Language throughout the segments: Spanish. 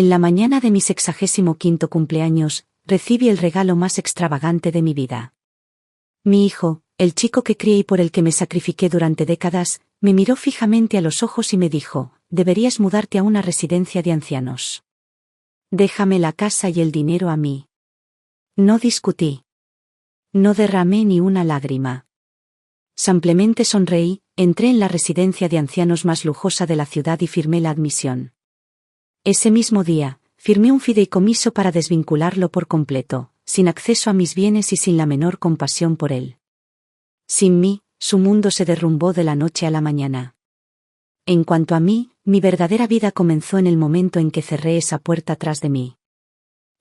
En la mañana de mi 65º cumpleaños, recibí el regalo más extravagante de mi vida. Mi hijo, el chico que crié y por el que me sacrifiqué durante décadas, me miró fijamente a los ojos y me dijo: deberías mudarte a una residencia de ancianos. Déjame la casa y el dinero a mí. No discutí. No derramé ni una lágrima. Simplemente sonreí, entré en la residencia de ancianos más lujosa de la ciudad y firmé la admisión. Ese mismo día, firmé un fideicomiso para desvincularlo por completo, sin acceso a mis bienes y sin la menor compasión por él. Sin mí, su mundo se derrumbó de la noche a la mañana. En cuanto a mí, mi verdadera vida comenzó en el momento en que cerré esa puerta tras de mí.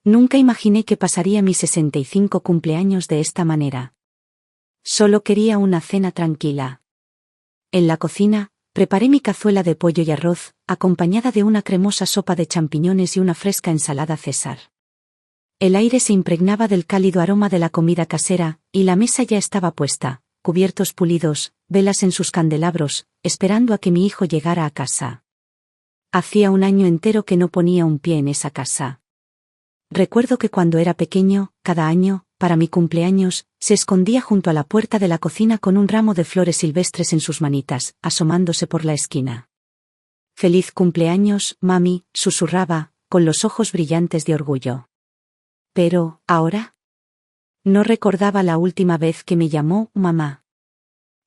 Nunca imaginé que pasaría mi 65 cumpleaños de esta manera. Solo quería una cena tranquila. En la cocina, preparé mi cazuela de pollo y arroz, acompañada de una cremosa sopa de champiñones y una fresca ensalada César. El aire se impregnaba del cálido aroma de la comida casera, y la mesa ya estaba puesta, cubiertos pulidos, velas en sus candelabros, esperando a que mi hijo llegara a casa. Hacía un año entero que no ponía un pie en esa casa. Recuerdo que cuando era pequeño, cada año, para mi cumpleaños, se escondía junto a la puerta de la cocina con un ramo de flores silvestres en sus manitas, asomándose por la esquina. «Feliz cumpleaños, mami», susurraba, con los ojos brillantes de orgullo. Pero, ¿ahora? No recordaba la última vez que me llamó mamá.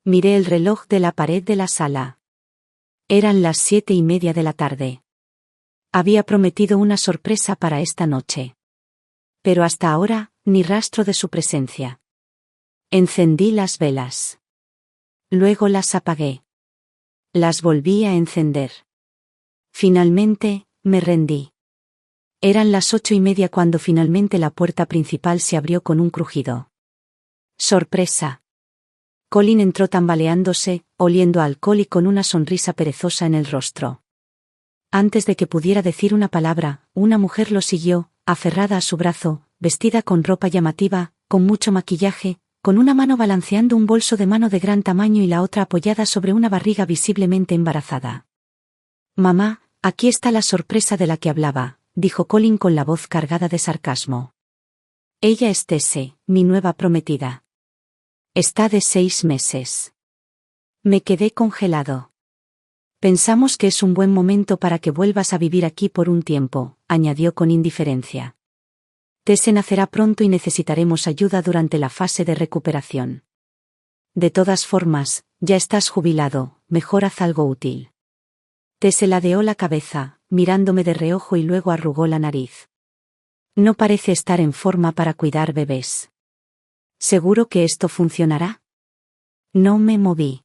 Miré el reloj de la pared de la sala. Eran las 7:30 de la tarde. Había prometido una sorpresa para esta noche. Pero hasta ahora, ni rastro de su presencia. Encendí las velas. Luego las apagué. Las volví a encender. Finalmente, me rendí. Eran las 8:30 cuando finalmente la puerta principal se abrió con un crujido. ¡Sorpresa! Colin entró tambaleándose, oliendo a alcohol y con una sonrisa perezosa en el rostro. Antes de que pudiera decir una palabra, una mujer lo siguió, aferrada a su brazo, vestida con ropa llamativa, con mucho maquillaje, con una mano balanceando un bolso de mano de gran tamaño y la otra apoyada sobre una barriga visiblemente embarazada. «Mamá, aquí está la sorpresa de la que hablaba», dijo Colin con la voz cargada de sarcasmo. «Ella es Tesse, mi nueva prometida. Está de 6 meses». Me quedé congelado. «Pensamos que es un buen momento para que vuelvas a vivir aquí por un tiempo», añadió con indiferencia. «Tesse nacerá pronto y necesitaremos ayuda durante la fase de recuperación. De todas formas, ya estás jubilado, mejor haz algo útil». Tesse ladeó la cabeza, mirándome de reojo y luego arrugó la nariz. «No parece estar en forma para cuidar bebés. ¿Seguro que esto funcionará?» No me moví.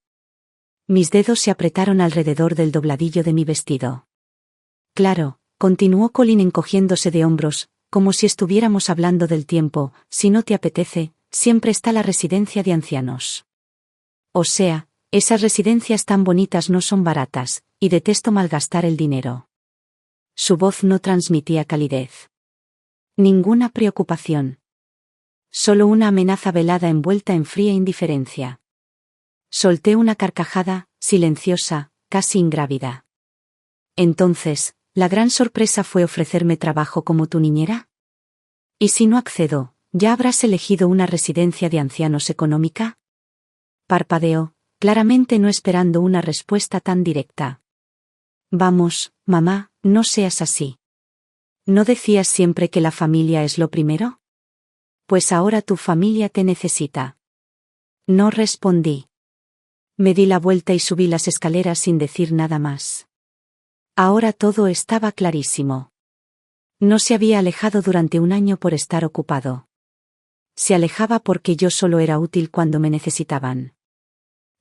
Mis dedos se apretaron alrededor del dobladillo de mi vestido. «Claro», continuó Colin encogiéndose de hombros, como si estuviéramos hablando del tiempo, «si no te apetece, siempre está la residencia de ancianos. O sea, esas residencias tan bonitas no son baratas, y detesto malgastar el dinero». Su voz no transmitía calidez. Ninguna preocupación. Solo una amenaza velada envuelta en fría indiferencia. Solté una carcajada, silenciosa, casi ingrávida. «Entonces, ¿la gran sorpresa fue ofrecerme trabajo como tu niñera? ¿Y si no accedo, ya habrás elegido una residencia de ancianos económica?» Parpadeó, claramente no esperando una respuesta tan directa. «Vamos, mamá, no seas así. ¿No decías siempre que la familia es lo primero? Pues ahora tu familia te necesita». No respondí. Me di la vuelta y subí las escaleras sin decir nada más. Ahora todo estaba clarísimo. No se había alejado durante un año por estar ocupado. Se alejaba porque yo solo era útil cuando me necesitaban.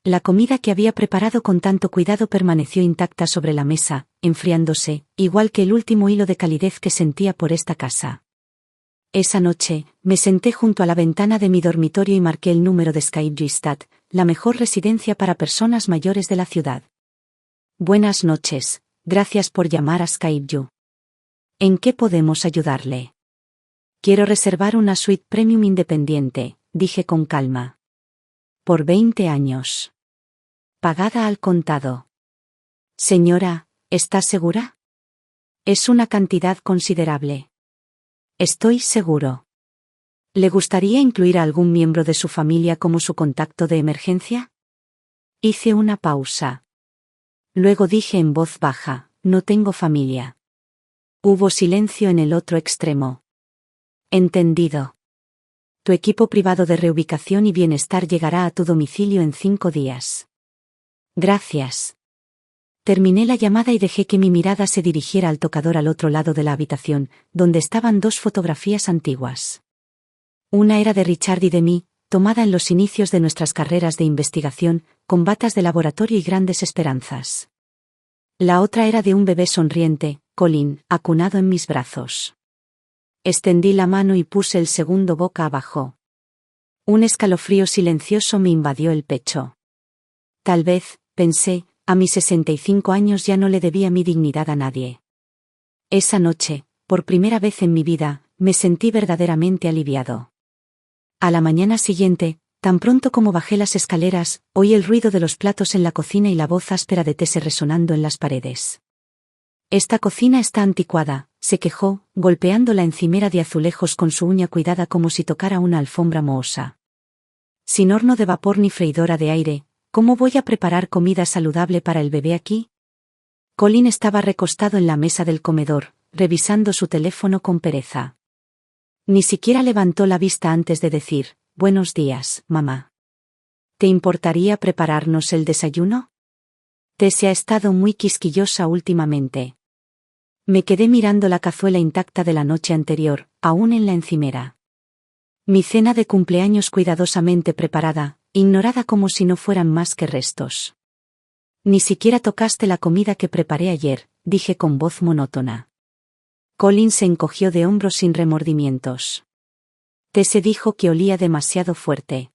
La comida que había preparado con tanto cuidado permaneció intacta sobre la mesa, enfriándose, igual que el último hilo de calidez que sentía por esta casa. Esa noche, me senté junto a la ventana de mi dormitorio y marqué el número de Skype-Stad, la mejor residencia para personas mayores de la ciudad. «Buenas noches, gracias por llamar a Skype. ¿En qué podemos ayudarle?» «Quiero reservar una suite premium independiente», dije con calma. «Por 20 años. Pagada al contado». «Señora, ¿está segura?» Es una cantidad considerable. Estoy seguro. ¿Le gustaría incluir a algún miembro de su familia como su contacto de emergencia? Hice una pausa. Luego dije en voz baja, no tengo familia. Hubo silencio en el otro extremo. Entendido. Tu equipo privado de reubicación y bienestar llegará a tu domicilio en 5 días. Gracias. Terminé la llamada y dejé que mi mirada se dirigiera al tocador al otro lado de la habitación, donde estaban 2 fotografías antiguas. Una era de Richard y de mí, tomada en los inicios de nuestras carreras de investigación, con batas de laboratorio y grandes esperanzas. La otra era de un bebé sonriente, Colin, acunado en mis brazos. Extendí la mano y puse el segundo boca abajo. Un escalofrío silencioso me invadió el pecho. Tal vez, pensé, a mis 65 años ya no le debía mi dignidad a nadie. Esa noche, por primera vez en mi vida, me sentí verdaderamente aliviado. A la mañana siguiente, tan pronto como bajé las escaleras, oí el ruido de los platos en la cocina y la voz áspera de Tese resonando en las paredes. Esta cocina está anticuada, se quejó, golpeando la encimera de azulejos con su uña cuidada como si tocara una alfombra mohosa. Sin horno de vapor ni freidora de aire, ¿cómo voy a preparar comida saludable para el bebé aquí? Colin estaba recostado en la mesa del comedor, revisando su teléfono con pereza. Ni siquiera levantó la vista antes de decir, «Buenos días, mamá. ¿Te importaría prepararnos el desayuno?» Tese ha estado muy quisquillosa últimamente. Me quedé mirando la cazuela intacta de la noche anterior, aún en la encimera. Mi cena de cumpleaños cuidadosamente preparada, ignorada como si no fueran más que restos. Ni siquiera tocaste la comida que preparé ayer, dije con voz monótona. Colin se encogió de hombros sin remordimientos. Tese dijo que olía demasiado fuerte.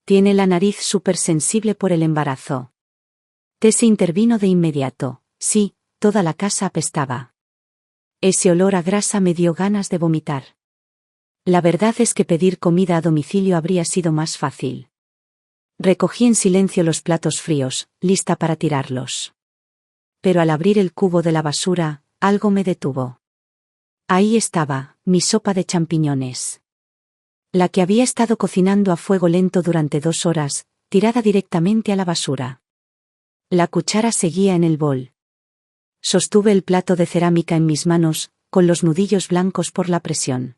Tiene la nariz supersensible por el embarazo. Tese intervino de inmediato. Sí, toda la casa apestaba. Ese olor a grasa me dio ganas de vomitar. La verdad es que pedir comida a domicilio habría sido más fácil. Recogí en silencio los platos fríos, lista para tirarlos. Pero al abrir el cubo de la basura, algo me detuvo. Ahí estaba, mi sopa de champiñones. La que había estado cocinando a fuego lento durante 2 horas, tirada directamente a la basura. La cuchara seguía en el bol. Sostuve el plato de cerámica en mis manos, con los nudillos blancos por la presión.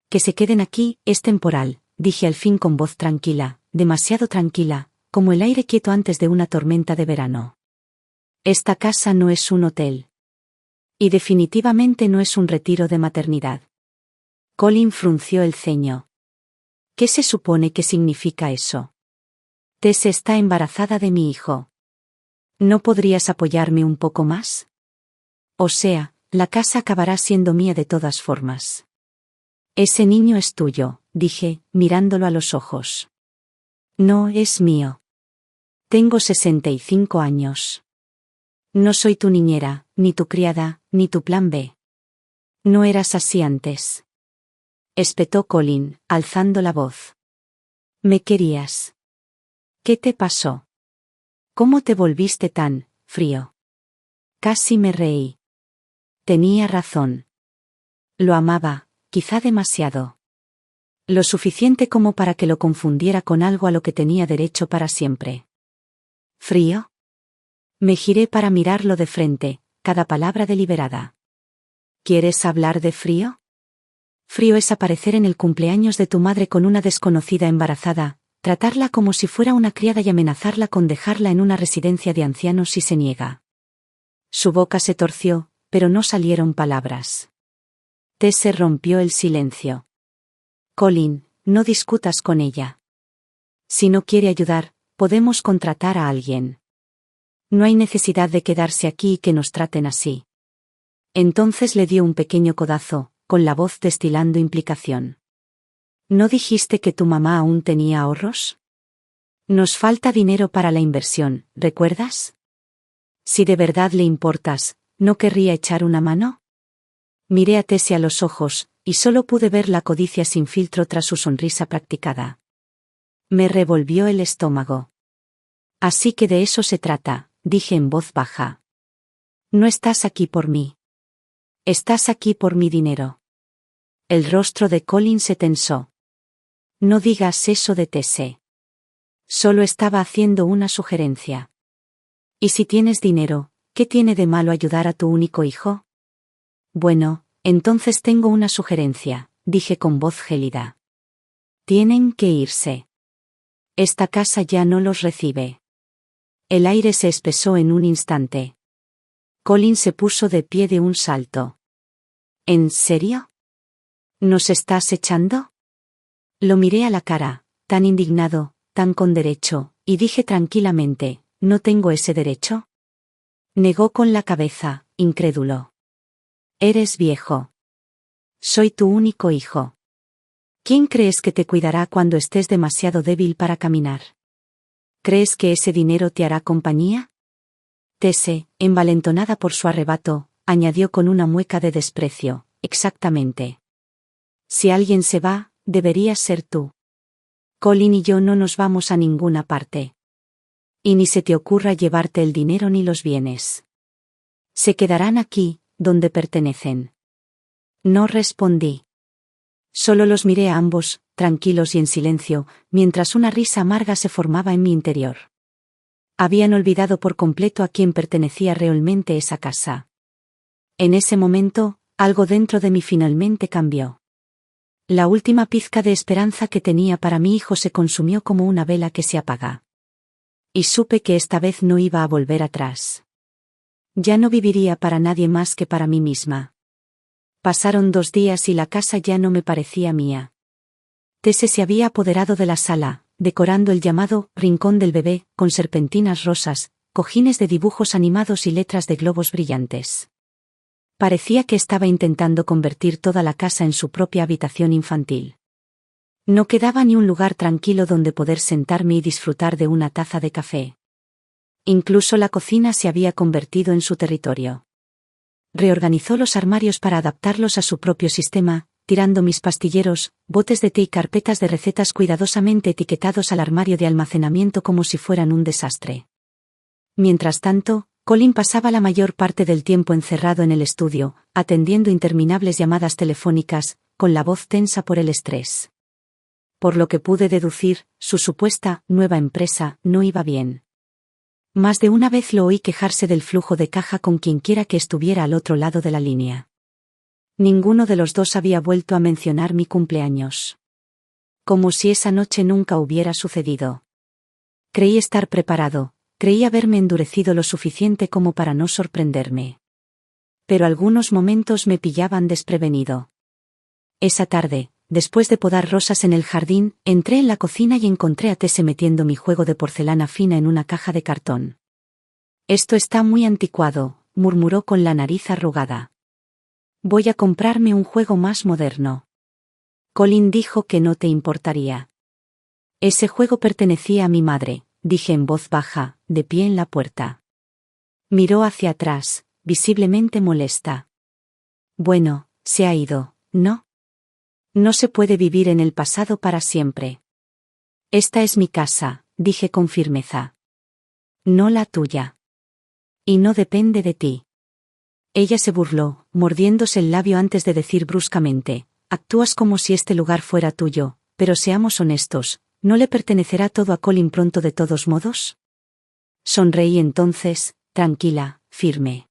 Que se queden aquí, es temporal, dije al fin con voz tranquila, demasiado tranquila, como el aire quieto antes de una tormenta de verano. Esta casa no es un hotel. Y definitivamente no es un retiro de maternidad. Colin frunció el ceño. ¿Qué se supone que significa eso? Tese está embarazada de mi hijo. ¿No podrías apoyarme un poco más? O sea, la casa acabará siendo mía de todas formas. Ese niño es tuyo, dije, mirándolo a los ojos. No es mío. Tengo 65 años. No soy tu niñera, ni tu criada, ni tu plan B. No eras así antes. Espetó Colin, alzando la voz. Me querías. ¿Qué te pasó? ¿Cómo te volviste tan frío? Casi me reí. Tenía razón. Lo amaba, quizá demasiado. Lo suficiente como para que lo confundiera con algo a lo que tenía derecho para siempre. ¿Frío? Me giré para mirarlo de frente, cada palabra deliberada. ¿Quieres hablar de frío? Frío es aparecer en el cumpleaños de tu madre con una desconocida embarazada, tratarla como si fuera una criada y amenazarla con dejarla en una residencia de ancianos si se niega. Su boca se torció, pero no salieron palabras. Tese rompió el silencio. Colin, no discutas con ella. Si no quiere ayudar, podemos contratar a alguien. No hay necesidad de quedarse aquí y que nos traten así. Entonces le dio un pequeño codazo, con la voz destilando implicación. ¿No dijiste que tu mamá aún tenía ahorros? Nos falta dinero para la inversión, ¿recuerdas? Si de verdad le importas, ¿no querría echar una mano? Miré a Tese a los ojos, y solo pude ver la codicia sin filtro tras su sonrisa practicada. Me revolvió el estómago. Así que de eso se trata, dije en voz baja. No estás aquí por mí. Estás aquí por mi dinero. El rostro de Colin se tensó. No digas eso de Tese. Solo estaba haciendo una sugerencia. ¿Y si tienes dinero, qué tiene de malo ayudar a tu único hijo? Bueno, entonces tengo una sugerencia, dije con voz gélida. Tienen que irse. Esta casa ya no los recibe. El aire se espesó en un instante. Colin se puso de pie de un salto. ¿En serio? ¿Nos estás echando? Lo miré a la cara, tan indignado, tan con derecho, y dije tranquilamente, ¿no tengo ese derecho? Negó con la cabeza, incrédulo. Eres viejo. Soy tu único hijo. ¿Quién crees que te cuidará cuando estés demasiado débil para caminar? ¿Crees que ese dinero te hará compañía? Tese, envalentonada por su arrebato, añadió con una mueca de desprecio, exactamente. Si alguien se va, deberías ser tú. Colin y yo no nos vamos a ninguna parte. Y ni se te ocurra llevarte el dinero ni los bienes. Se quedarán aquí, donde pertenecen. No respondí. Solo los miré a ambos, tranquilos y en silencio, mientras una risa amarga se formaba en mi interior. Habían olvidado por completo a quién pertenecía realmente esa casa. En ese momento, algo dentro de mí finalmente cambió. La última pizca de esperanza que tenía para mi hijo se consumió como una vela que se apaga. Y supe que esta vez no iba a volver atrás. Ya no viviría para nadie más que para mí misma. Pasaron 2 días y la casa ya no me parecía mía. Tese se había apoderado de la sala, decorando el llamado rincón del bebé, con serpentinas rosas, cojines de dibujos animados y letras de globos brillantes. Parecía que estaba intentando convertir toda la casa en su propia habitación infantil. No quedaba ni un lugar tranquilo donde poder sentarme y disfrutar de una taza de café. Incluso la cocina se había convertido en su territorio. Reorganizó los armarios para adaptarlos a su propio sistema, tirando mis pastilleros, botes de té y carpetas de recetas cuidadosamente etiquetados al armario de almacenamiento como si fueran un desastre. Mientras tanto, Colin pasaba la mayor parte del tiempo encerrado en el estudio, atendiendo interminables llamadas telefónicas, con la voz tensa por el estrés. Por lo que pude deducir, su supuesta nueva empresa no iba bien. Más de una vez lo oí quejarse del flujo de caja con quienquiera que estuviera al otro lado de la línea. Ninguno de los dos había vuelto a mencionar mi cumpleaños. Como si esa noche nunca hubiera sucedido. Creí estar preparado, creí haberme endurecido lo suficiente como para no sorprenderme. Pero algunos momentos me pillaban desprevenido. Esa tarde, después de podar rosas en el jardín, entré en la cocina y encontré a Tese metiendo mi juego de porcelana fina en una caja de cartón. Esto está muy anticuado, murmuró con la nariz arrugada. Voy a comprarme un juego más moderno. Colin dijo que no te importaría. Ese juego pertenecía a mi madre, dije en voz baja, de pie en la puerta. Miró hacia atrás, visiblemente molesta. Bueno, se ha ido, ¿no? No se puede vivir en el pasado para siempre. Esta es mi casa, dije con firmeza. No la tuya. Y no depende de ti. Ella se burló, mordiéndose el labio antes de decir bruscamente, actúas como si este lugar fuera tuyo, pero seamos honestos, ¿no le pertenecerá todo a Colin pronto de todos modos? Sonreí entonces, tranquila, firme.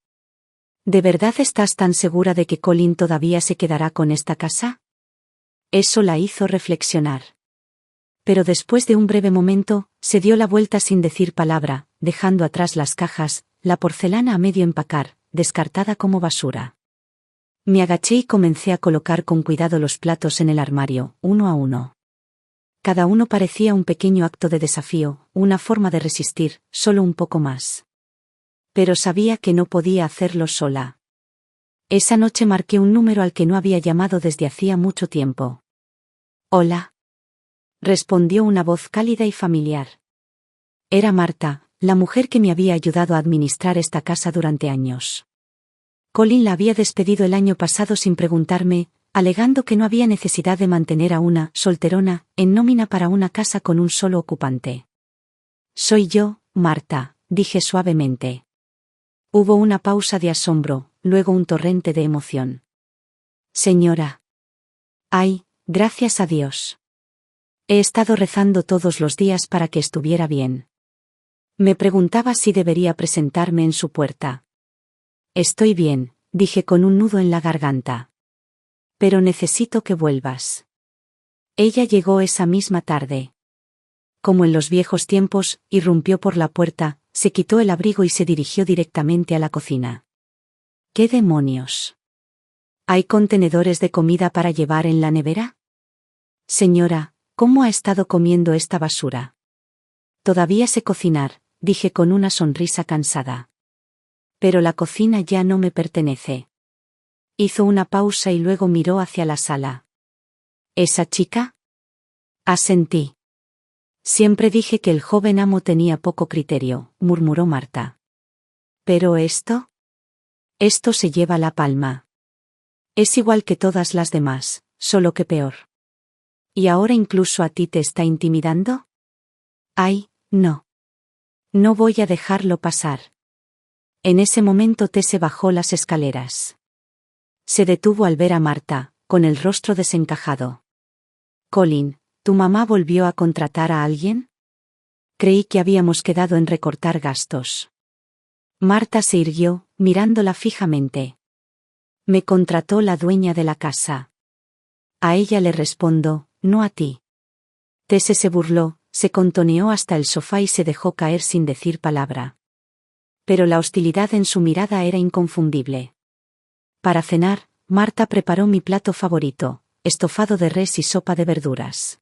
¿De verdad estás tan segura de que Colin todavía se quedará con esta casa? Eso la hizo reflexionar. Pero después de un breve momento, se dio la vuelta sin decir palabra, dejando atrás las cajas, la porcelana a medio empacar, descartada como basura. Me agaché y comencé a colocar con cuidado los platos en el armario, uno a uno. Cada uno parecía un pequeño acto de desafío, una forma de resistir, solo un poco más. Pero sabía que no podía hacerlo sola. Esa noche marqué un número al que no había llamado desde hacía mucho tiempo. «Hola», respondió una voz cálida y familiar. Era Marta, la mujer que me había ayudado a administrar esta casa durante años. Colin la había despedido el año pasado sin preguntarme, alegando que no había necesidad de mantener a una solterona en nómina para una casa con un solo ocupante. «Soy yo, Marta», dije suavemente. Hubo una pausa de asombro, luego un torrente de emoción. Señora. Ay, gracias a Dios. He estado rezando todos los días para que estuviera bien. Me preguntaba si debería presentarme en su puerta. Estoy bien, dije con un nudo en la garganta. Pero necesito que vuelvas. Ella llegó esa misma tarde. Como en los viejos tiempos, irrumpió por la puerta, se quitó el abrigo y se dirigió directamente a la cocina. ¿Qué demonios? ¿Hay contenedores de comida para llevar en la nevera? Señora, ¿cómo ha estado comiendo esta basura? Todavía sé cocinar, dije con una sonrisa cansada. Pero la cocina ya no me pertenece. Hizo una pausa y luego miró hacia la sala. ¿Esa chica? Asentí. Siempre dije que el joven amo tenía poco criterio, murmuró Marta. ¿Pero esto? Esto se lleva la palma. Es igual que todas las demás, solo que peor. ¿Y ahora incluso a ti te está intimidando? Ay, no. No voy a dejarlo pasar. En ese momento Tese bajó las escaleras. Se detuvo al ver a Marta, con el rostro desencajado. Colin, ¿tu mamá volvió a contratar a alguien? Creí que habíamos quedado en recortar gastos. Marta se irguió, mirándola fijamente. Me contrató la dueña de la casa. A ella le respondo, no a ti. Tese se burló, se contoneó hasta el sofá y se dejó caer sin decir palabra. Pero la hostilidad en su mirada era inconfundible. Para cenar, Marta preparó mi plato favorito, estofado de res y sopa de verduras.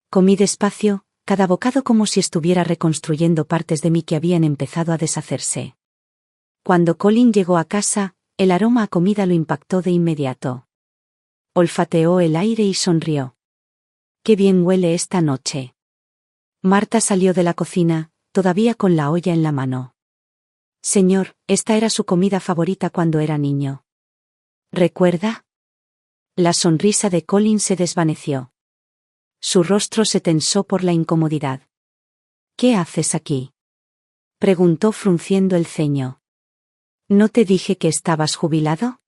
Comí despacio, cada bocado como si estuviera reconstruyendo partes de mí que habían empezado a deshacerse. Cuando Colin llegó a casa, el aroma a comida lo impactó de inmediato. Olfateó el aire y sonrió. «Qué bien huele esta noche». Marta salió de la cocina, todavía con la olla en la mano. «Señor, esta era su comida favorita cuando era niño. ¿Recuerda?» La sonrisa de Colin se desvaneció. Su rostro se tensó por la incomodidad. «¿Qué haces aquí?», preguntó frunciendo el ceño. «¿No te dije que estabas jubilado?»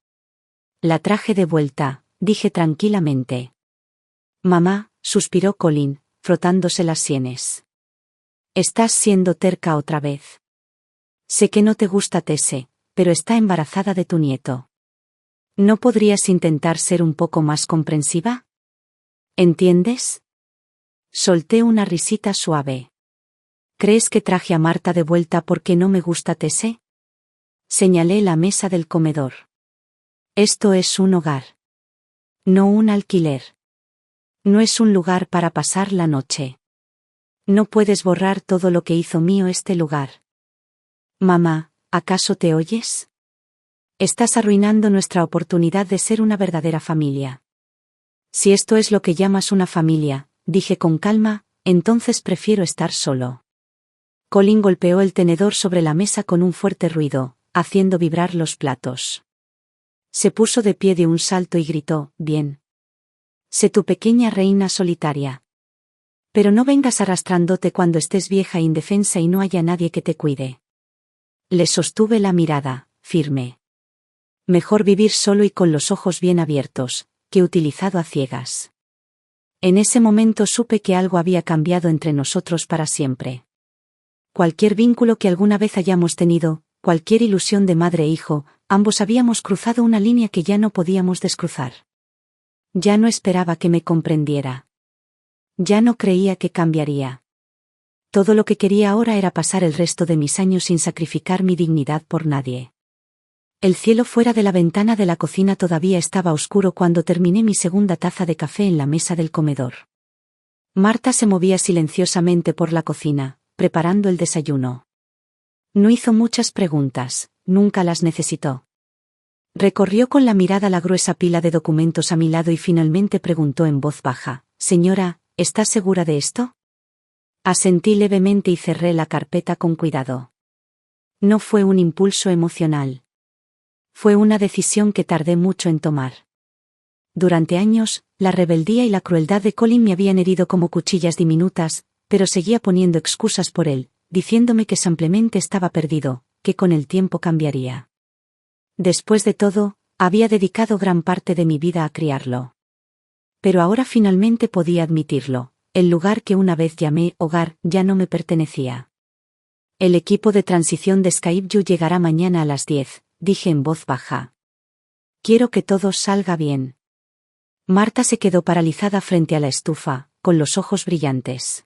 «La traje de vuelta», dije tranquilamente. «Mamá», suspiró Colin, frotándose las sienes. «Estás siendo terca otra vez. Sé que no te gusta Tese, pero está embarazada de tu nieto. ¿No podrías intentar ser un poco más comprensiva? ¿Entiendes?» Solté una risita suave. «¿Crees que traje a Marta de vuelta porque no me gusta Tese?» Señalé la mesa del comedor. «Esto es un hogar. No un alquiler. No es un lugar para pasar la noche. No puedes borrar todo lo que hizo mío este lugar». «Mamá, ¿acaso te oyes? Estás arruinando nuestra oportunidad de ser una verdadera familia». «Si esto es lo que llamas una familia», dije con calma, «entonces prefiero estar solo». Colin golpeó el tenedor sobre la mesa con un fuerte ruido, haciendo vibrar los platos. Se puso de pie de un salto y gritó, «Bien. Sé tu pequeña reina solitaria. Pero no vengas arrastrándote cuando estés vieja e indefensa y no haya nadie que te cuide». Le sostuve la mirada, firme. Mejor vivir solo y con los ojos bien abiertos, que utilizado a ciegas. En ese momento supe que algo había cambiado entre nosotros para siempre. Cualquier vínculo que alguna vez hayamos tenido, cualquier ilusión de madre e hijo, ambos habíamos cruzado una línea que ya no podíamos descruzar. Ya no esperaba que me comprendiera. Ya no creía que cambiaría. Todo lo que quería ahora era pasar el resto de mis años sin sacrificar mi dignidad por nadie. El cielo fuera de la ventana de la cocina todavía estaba oscuro cuando terminé mi segunda taza de café en la mesa del comedor. Marta se movía silenciosamente por la cocina, preparando el desayuno. No hizo muchas preguntas, nunca las necesitó. Recorrió con la mirada la gruesa pila de documentos a mi lado y finalmente preguntó en voz baja, «Señora, ¿estás segura de esto?» Asentí levemente y cerré la carpeta con cuidado. No fue un impulso emocional. Fue una decisión que tardé mucho en tomar. Durante años, la rebeldía y la crueldad de Colin me habían herido como cuchillas diminutas, pero seguía poniendo excusas por él, diciéndome que simplemente estaba perdido, que con el tiempo cambiaría. Después de todo, había dedicado gran parte de mi vida a criarlo. Pero ahora finalmente podía admitirlo, el lugar que una vez llamé hogar ya no me pertenecía. El equipo de transición de Skyview llegará mañana a las 10, dije en voz baja. Quiero que todo salga bien. Marta se quedó paralizada frente a la estufa, con los ojos brillantes.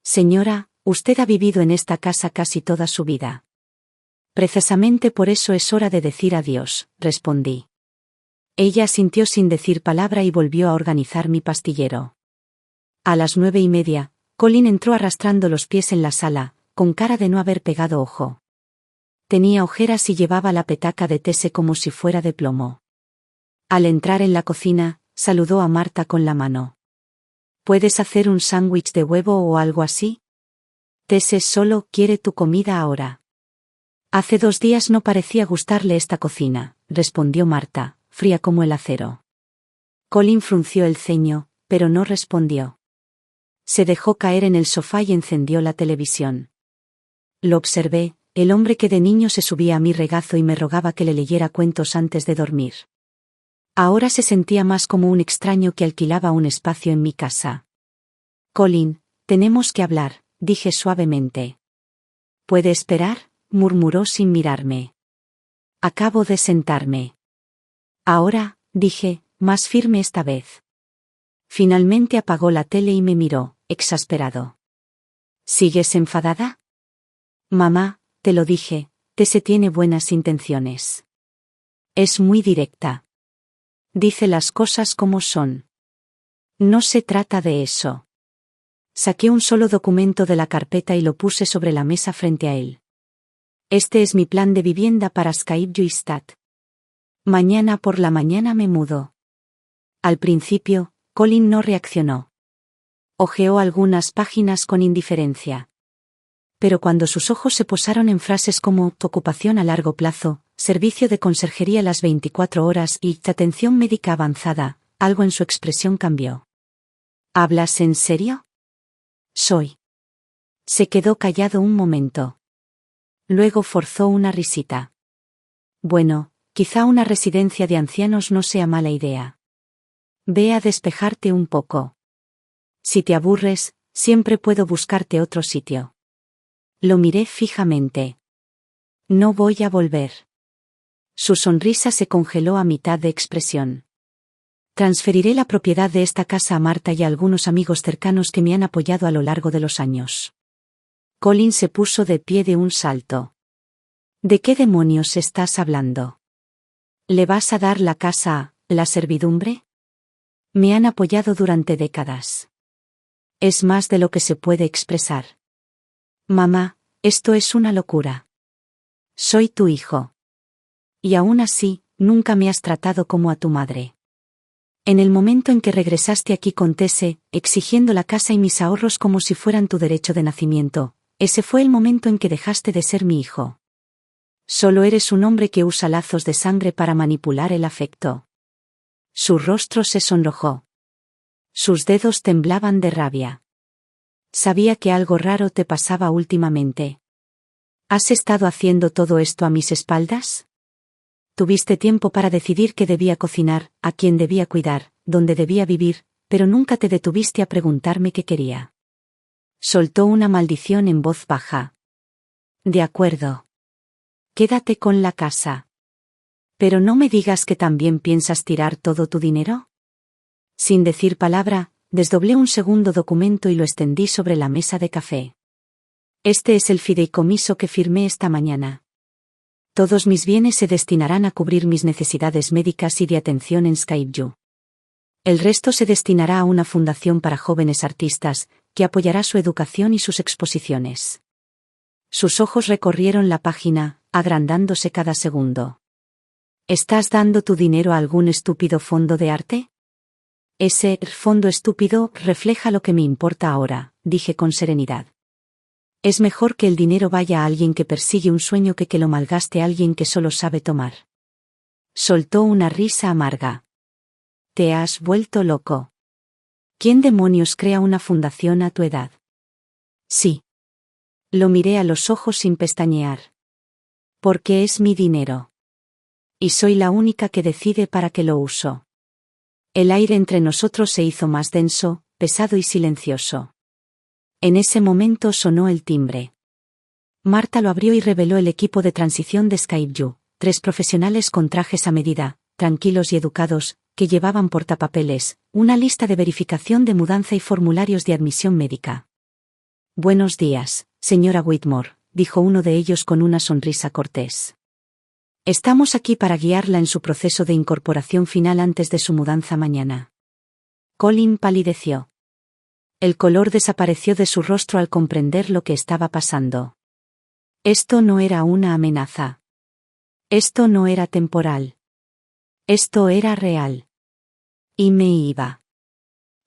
Señora, usted ha vivido en esta casa casi toda su vida. Precisamente por eso es hora de decir adiós, respondí. Ella asintió sin decir palabra y volvió a organizar mi pastillero. A las 9:30, Colin entró arrastrando los pies en la sala, con cara de no haber pegado ojo. Tenía ojeras y llevaba la petaca de Tese como si fuera de plomo. Al entrar en la cocina, saludó a Marta con la mano. ¿Puedes hacer un sándwich de huevo o algo así? Tese solo quiere tu comida ahora. Hace 2 días no parecía gustarle esta cocina, respondió Marta, fría como el acero. Colin frunció el ceño, pero no respondió. Se dejó caer en el sofá y encendió la televisión. Lo observé, el hombre que de niño se subía a mi regazo y me rogaba que le leyera cuentos antes de dormir. Ahora se sentía más como un extraño que alquilaba un espacio en mi casa. Colin, tenemos que hablar, dije suavemente. ¿Puede esperar?, murmuró sin mirarme. Acabo de sentarme. Ahora, dije, más firme esta vez. Finalmente apagó la tele y me miró, exasperado. ¿Sigues enfadada? Mamá, te lo dije, Tese tiene buenas intenciones. Es muy directa. Dice las cosas como son. No se trata de eso. Saqué un solo documento de la carpeta y lo puse sobre la mesa frente a él. Este es mi plan de vivienda para Skyview Stat. Mañana por la mañana me mudo. Al principio, Colin no reaccionó. Hojeó algunas páginas con indiferencia. Pero cuando sus ojos se posaron en frases como ocupación a largo plazo, servicio de conserjería las 24 horas y atención médica avanzada, algo en su expresión cambió. ¿Hablas en serio? Soy. Se quedó callado un momento. Luego forzó una risita. Bueno, quizá una residencia de ancianos no sea mala idea. Ve a despejarte un poco. Si te aburres, siempre puedo buscarte otro sitio. Lo miré fijamente. No voy a volver. Su sonrisa se congeló a mitad de expresión. Transferiré la propiedad de esta casa a Marta y a algunos amigos cercanos que me han apoyado a lo largo de los años. Colin se puso de pie de un salto. ¿De qué demonios estás hablando? ¿Le vas a dar la casa a la servidumbre? Me han apoyado durante décadas. Es más de lo que se puede expresar. Mamá, esto es una locura. Soy tu hijo. Y aún así, nunca me has tratado como a tu madre. En el momento en que regresaste aquí con Tese, exigiendo la casa y mis ahorros como si fueran tu derecho de nacimiento, ese fue el momento en que dejaste de ser mi hijo. Solo eres un hombre que usa lazos de sangre para manipular el afecto. Su rostro se sonrojó. Sus dedos temblaban de rabia. Sabía que algo raro te pasaba últimamente. ¿Has estado haciendo todo esto a mis espaldas? Tuviste tiempo para decidir qué debía cocinar, a quién debía cuidar, dónde debía vivir, pero nunca te detuviste a preguntarme qué quería. Soltó una maldición en voz baja. De acuerdo. Quédate con la casa. Pero no me digas que también piensas tirar todo tu dinero. Sin decir palabra, desdoblé un segundo documento y lo extendí sobre la mesa de café. Este es el fideicomiso que firmé esta mañana. Todos mis bienes se destinarán a cubrir mis necesidades médicas y de atención en Skyview. El resto se destinará a una fundación para jóvenes artistas, que apoyará su educación y sus exposiciones. Sus ojos recorrieron la página, agrandándose cada segundo. ¿Estás dando tu dinero a algún estúpido fondo de arte? Ese fondo estúpido refleja lo que me importa ahora, dije con serenidad. Es mejor que el dinero vaya a alguien que persigue un sueño que lo malgaste a alguien que solo sabe tomar. Soltó una risa amarga. Te has vuelto loco. ¿Quién demonios crea una fundación a tu edad? Sí. Lo miré a los ojos sin pestañear. Porque es mi dinero. Y soy la única que decide para qué lo uso. El aire entre nosotros se hizo más denso, pesado y silencioso. En ese momento sonó el timbre. Marta lo abrió y reveló el equipo de transición de SkypeU, 3 profesionales con trajes a medida, tranquilos y educados, que llevaban portapapeles, una lista de verificación de mudanza y formularios de admisión médica. Buenos días, señora Whitmore, dijo uno de ellos con una sonrisa cortés. Estamos aquí para guiarla en su proceso de incorporación final antes de su mudanza mañana. Colin palideció. El color desapareció de su rostro al comprender lo que estaba pasando. Esto no era una amenaza. Esto no era temporal. Esto era real. Y me iba.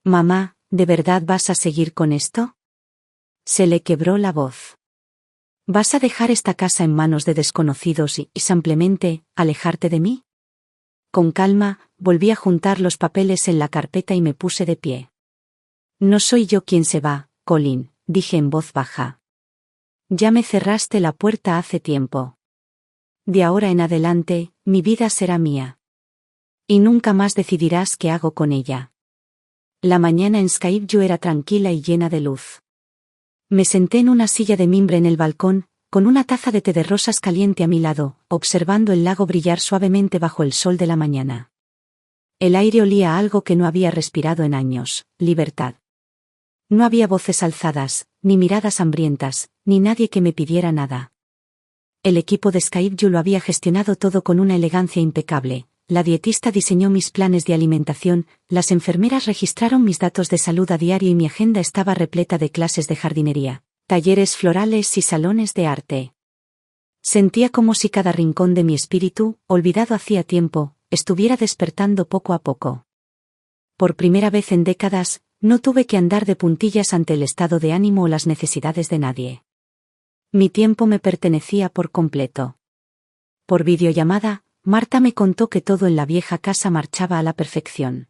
Mamá, ¿de verdad vas a seguir con esto? Se le quebró la voz. ¿Vas a dejar esta casa en manos de desconocidos y simplemente alejarte de mí? Con calma, volví a juntar los papeles en la carpeta y me puse de pie. No soy yo quien se va, Colin, dije en voz baja. Ya me cerraste la puerta hace tiempo. De ahora en adelante, mi vida será mía. Y nunca más decidirás qué hago con ella. La mañana en SkypeU era tranquila y llena de luz. Me senté en una silla de mimbre en el balcón, con una taza de té de rosas caliente a mi lado, observando el lago brillar suavemente bajo el sol de la mañana. El aire olía a algo que no había respirado en años: libertad. No había voces alzadas, ni miradas hambrientas, ni nadie que me pidiera nada. El equipo de SkypeU lo había gestionado todo con una elegancia impecable. La dietista diseñó mis planes de alimentación, las enfermeras registraron mis datos de salud a diario y mi agenda estaba repleta de clases de jardinería, talleres florales y salones de arte. Sentía como si cada rincón de mi espíritu, olvidado hacía tiempo, estuviera despertando poco a poco. Por primera vez en décadas, no tuve que andar de puntillas ante el estado de ánimo o las necesidades de nadie. Mi tiempo me pertenecía por completo. Por videollamada, Marta me contó que todo en la vieja casa marchaba a la perfección.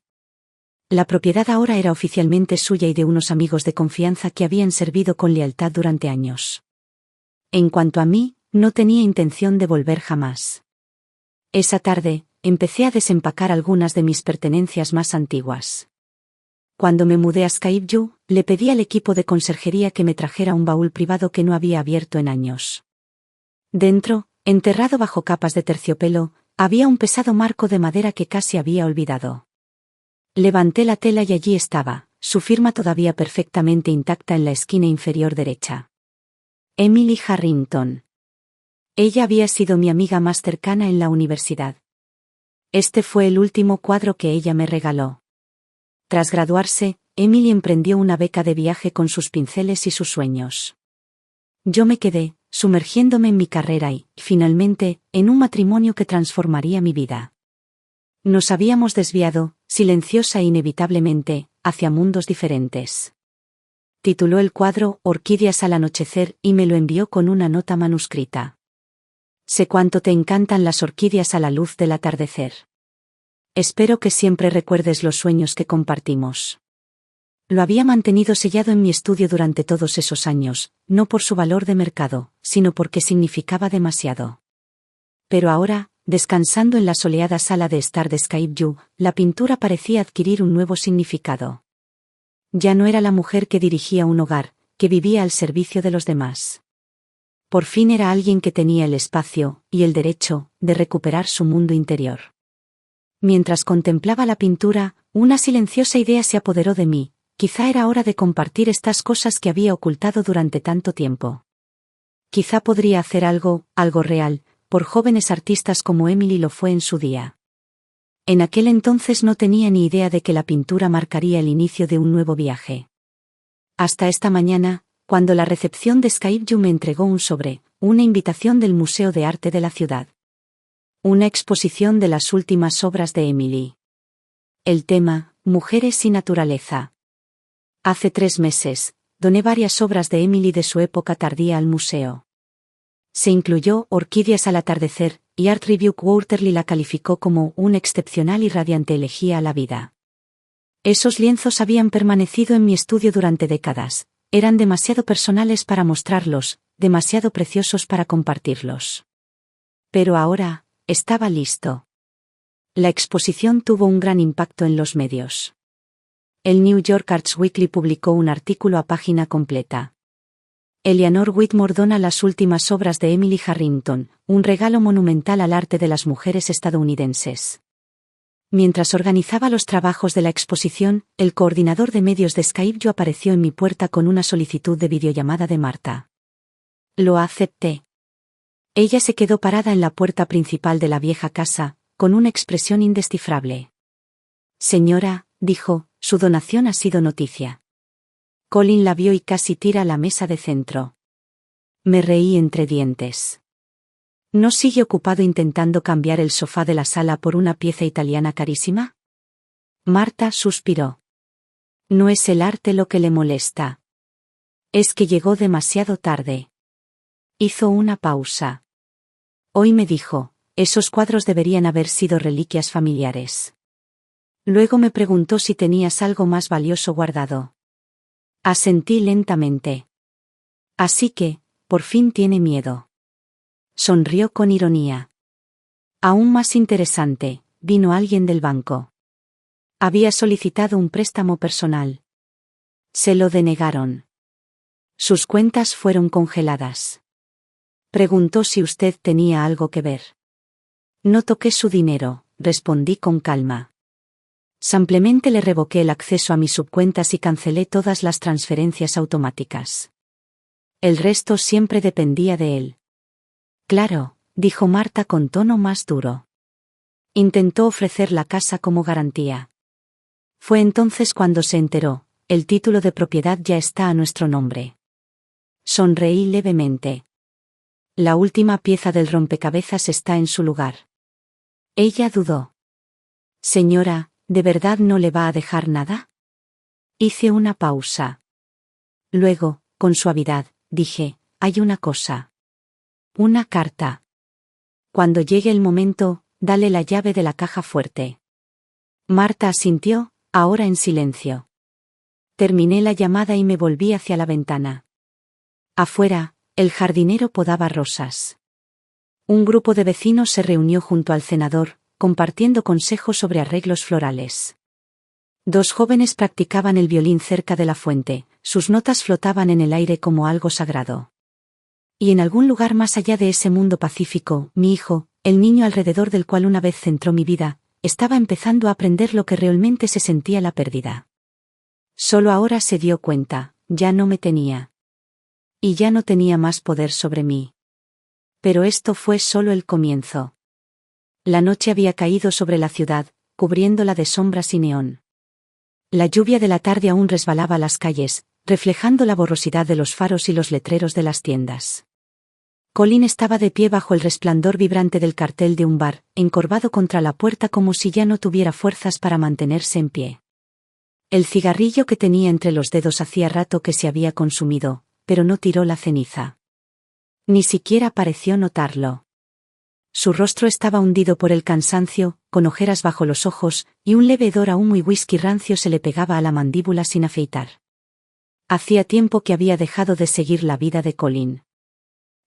La propiedad ahora era oficialmente suya y de unos amigos de confianza que habían servido con lealtad durante años. En cuanto a mí, no tenía intención de volver jamás. Esa tarde, empecé a desempacar algunas de mis pertenencias más antiguas. Cuando me mudé a SkypeU, le pedí al equipo de conserjería que me trajera un baúl privado que no había abierto en años. Dentro, enterrado bajo capas de terciopelo, había un pesado marco de madera que casi había olvidado. Levanté la tela y allí estaba, su firma todavía perfectamente intacta en la esquina inferior derecha. Emily Harrington. Ella había sido mi amiga más cercana en la universidad. Este fue el último cuadro que ella me regaló. Tras graduarse, Emily emprendió una beca de viaje con sus pinceles y sus sueños. Yo me quedé, sumergiéndome en mi carrera y, finalmente, en un matrimonio que transformaría mi vida. Nos habíamos desviado, silenciosa e inevitablemente, hacia mundos diferentes. Tituló el cuadro Orquídeas al anochecer y me lo envió con una nota manuscrita. Sé cuánto te encantan las orquídeas a la luz del atardecer. Espero que siempre recuerdes los sueños que compartimos. Lo había mantenido sellado en mi estudio durante todos esos años, no por su valor de mercado, sino porque significaba demasiado. Pero ahora, descansando en la soleada sala de estar de SkypeU, la pintura parecía adquirir un nuevo significado. Ya no era la mujer que dirigía un hogar, que vivía al servicio de los demás. Por fin era alguien que tenía el espacio, y el derecho, de recuperar su mundo interior. Mientras contemplaba la pintura, una silenciosa idea se apoderó de mí: quizá era hora de compartir estas cosas que había ocultado durante tanto tiempo. Quizá podría hacer algo real, por jóvenes artistas como Emily lo fue en su día. En aquel entonces no tenía ni idea de que la pintura marcaría el inicio de un nuevo viaje. Hasta esta mañana, cuando la recepción de SkypeU me entregó un sobre, una invitación del Museo de Arte de la ciudad. Una exposición de las últimas obras de Emily. El tema: Mujeres y naturaleza. Hace 3 meses, doné varias obras de Emily de su época tardía al museo. Se incluyó Orquídeas al atardecer, y Art Review Quarterly la calificó como una excepcional y radiante elegía a la vida. Esos lienzos habían permanecido en mi estudio durante décadas, eran demasiado personales para mostrarlos, demasiado preciosos para compartirlos. Pero ahora, estaba listo. La exposición tuvo un gran impacto en los medios. El New York Arts Weekly publicó un artículo a página completa. Eleanor Whitmore dona las últimas obras de Emily Harrington, un regalo monumental al arte de las mujeres estadounidenses. Mientras organizaba los trabajos de la exposición, el coordinador de medios de Skype apareció en mi puerta con una solicitud de videollamada de Marta. Lo acepté. Ella se quedó parada en la puerta principal de la vieja casa, con una expresión indescifrable. Señora, dijo, su donación ha sido noticia. Colin la vio y casi tira a la mesa de centro. Me reí entre dientes. ¿No sigue ocupado intentando cambiar el sofá de la sala por una pieza italiana carísima? Marta suspiró. No es el arte lo que le molesta. Es que llegó demasiado tarde. Hizo una pausa. Hoy me dijo, esos cuadros deberían haber sido reliquias familiares. Luego me preguntó si tenías algo más valioso guardado. Asentí lentamente. Así que, por fin tiene miedo. Sonrió con ironía. Aún más interesante, vino alguien del banco. Había solicitado un préstamo personal. Se lo denegaron. Sus cuentas fueron congeladas. Preguntó si usted tenía algo que ver. No toqué su dinero, respondí con calma. Simplemente le revoqué el acceso a mis subcuentas y cancelé todas las transferencias automáticas. El resto siempre dependía de él. Claro, dijo Marta con tono más duro. Intentó ofrecer la casa como garantía. Fue entonces cuando se enteró, el título de propiedad ya está a nuestro nombre. Sonreí levemente. La última pieza del rompecabezas está en su lugar. Ella dudó. Señora, ¿de verdad no le va a dejar nada? Hice una pausa. Luego, con suavidad, dije, hay una cosa. Una carta. Cuando llegue el momento, dale la llave de la caja fuerte. Marta asintió, ahora en silencio. Terminé la llamada y me volví hacia la ventana. Afuera, el jardinero podaba rosas. Un grupo de vecinos se reunió junto al cenador, compartiendo consejos sobre arreglos florales. Dos jóvenes practicaban el violín cerca de la fuente, sus notas flotaban en el aire como algo sagrado. Y en algún lugar más allá de ese mundo pacífico, mi hijo, el niño alrededor del cual una vez centró mi vida, estaba empezando a aprender lo que realmente se sentía la pérdida. Solo ahora se dio cuenta, ya no me tenía. Y ya no tenía más poder sobre mí. Pero esto fue solo el comienzo. La noche había caído sobre la ciudad, cubriéndola de sombras y neón. La lluvia de la tarde aún resbalaba las calles, reflejando la borrosidad de los faros y los letreros de las tiendas. Colin estaba de pie bajo el resplandor vibrante del cartel de un bar, encorvado contra la puerta como si ya no tuviera fuerzas para mantenerse en pie. El cigarrillo que tenía entre los dedos hacía rato que se había consumido, pero no tiró la ceniza. Ni siquiera pareció notarlo. Su rostro estaba hundido por el cansancio, con ojeras bajo los ojos, y un leve hedor a humo y whisky rancio se le pegaba a la mandíbula sin afeitar. Hacía tiempo que había dejado de seguir la vida de Colin.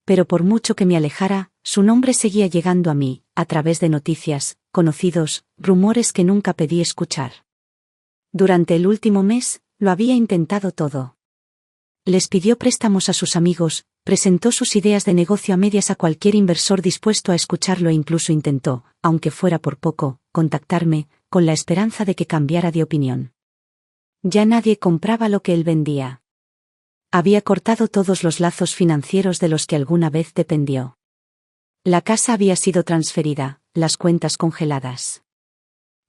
Pero por mucho que me alejara, su nombre seguía llegando a mí, a través de noticias, conocidos, rumores que nunca pedí escuchar. Durante el último mes, lo había intentado todo. Les pidió préstamos a sus amigos, presentó sus ideas de negocio a medias a cualquier inversor dispuesto a escucharlo e incluso intentó, aunque fuera por poco, contactarme, con la esperanza de que cambiara de opinión. Ya nadie compraba lo que él vendía. Había cortado todos los lazos financieros de los que alguna vez dependió. La casa había sido transferida, las cuentas congeladas.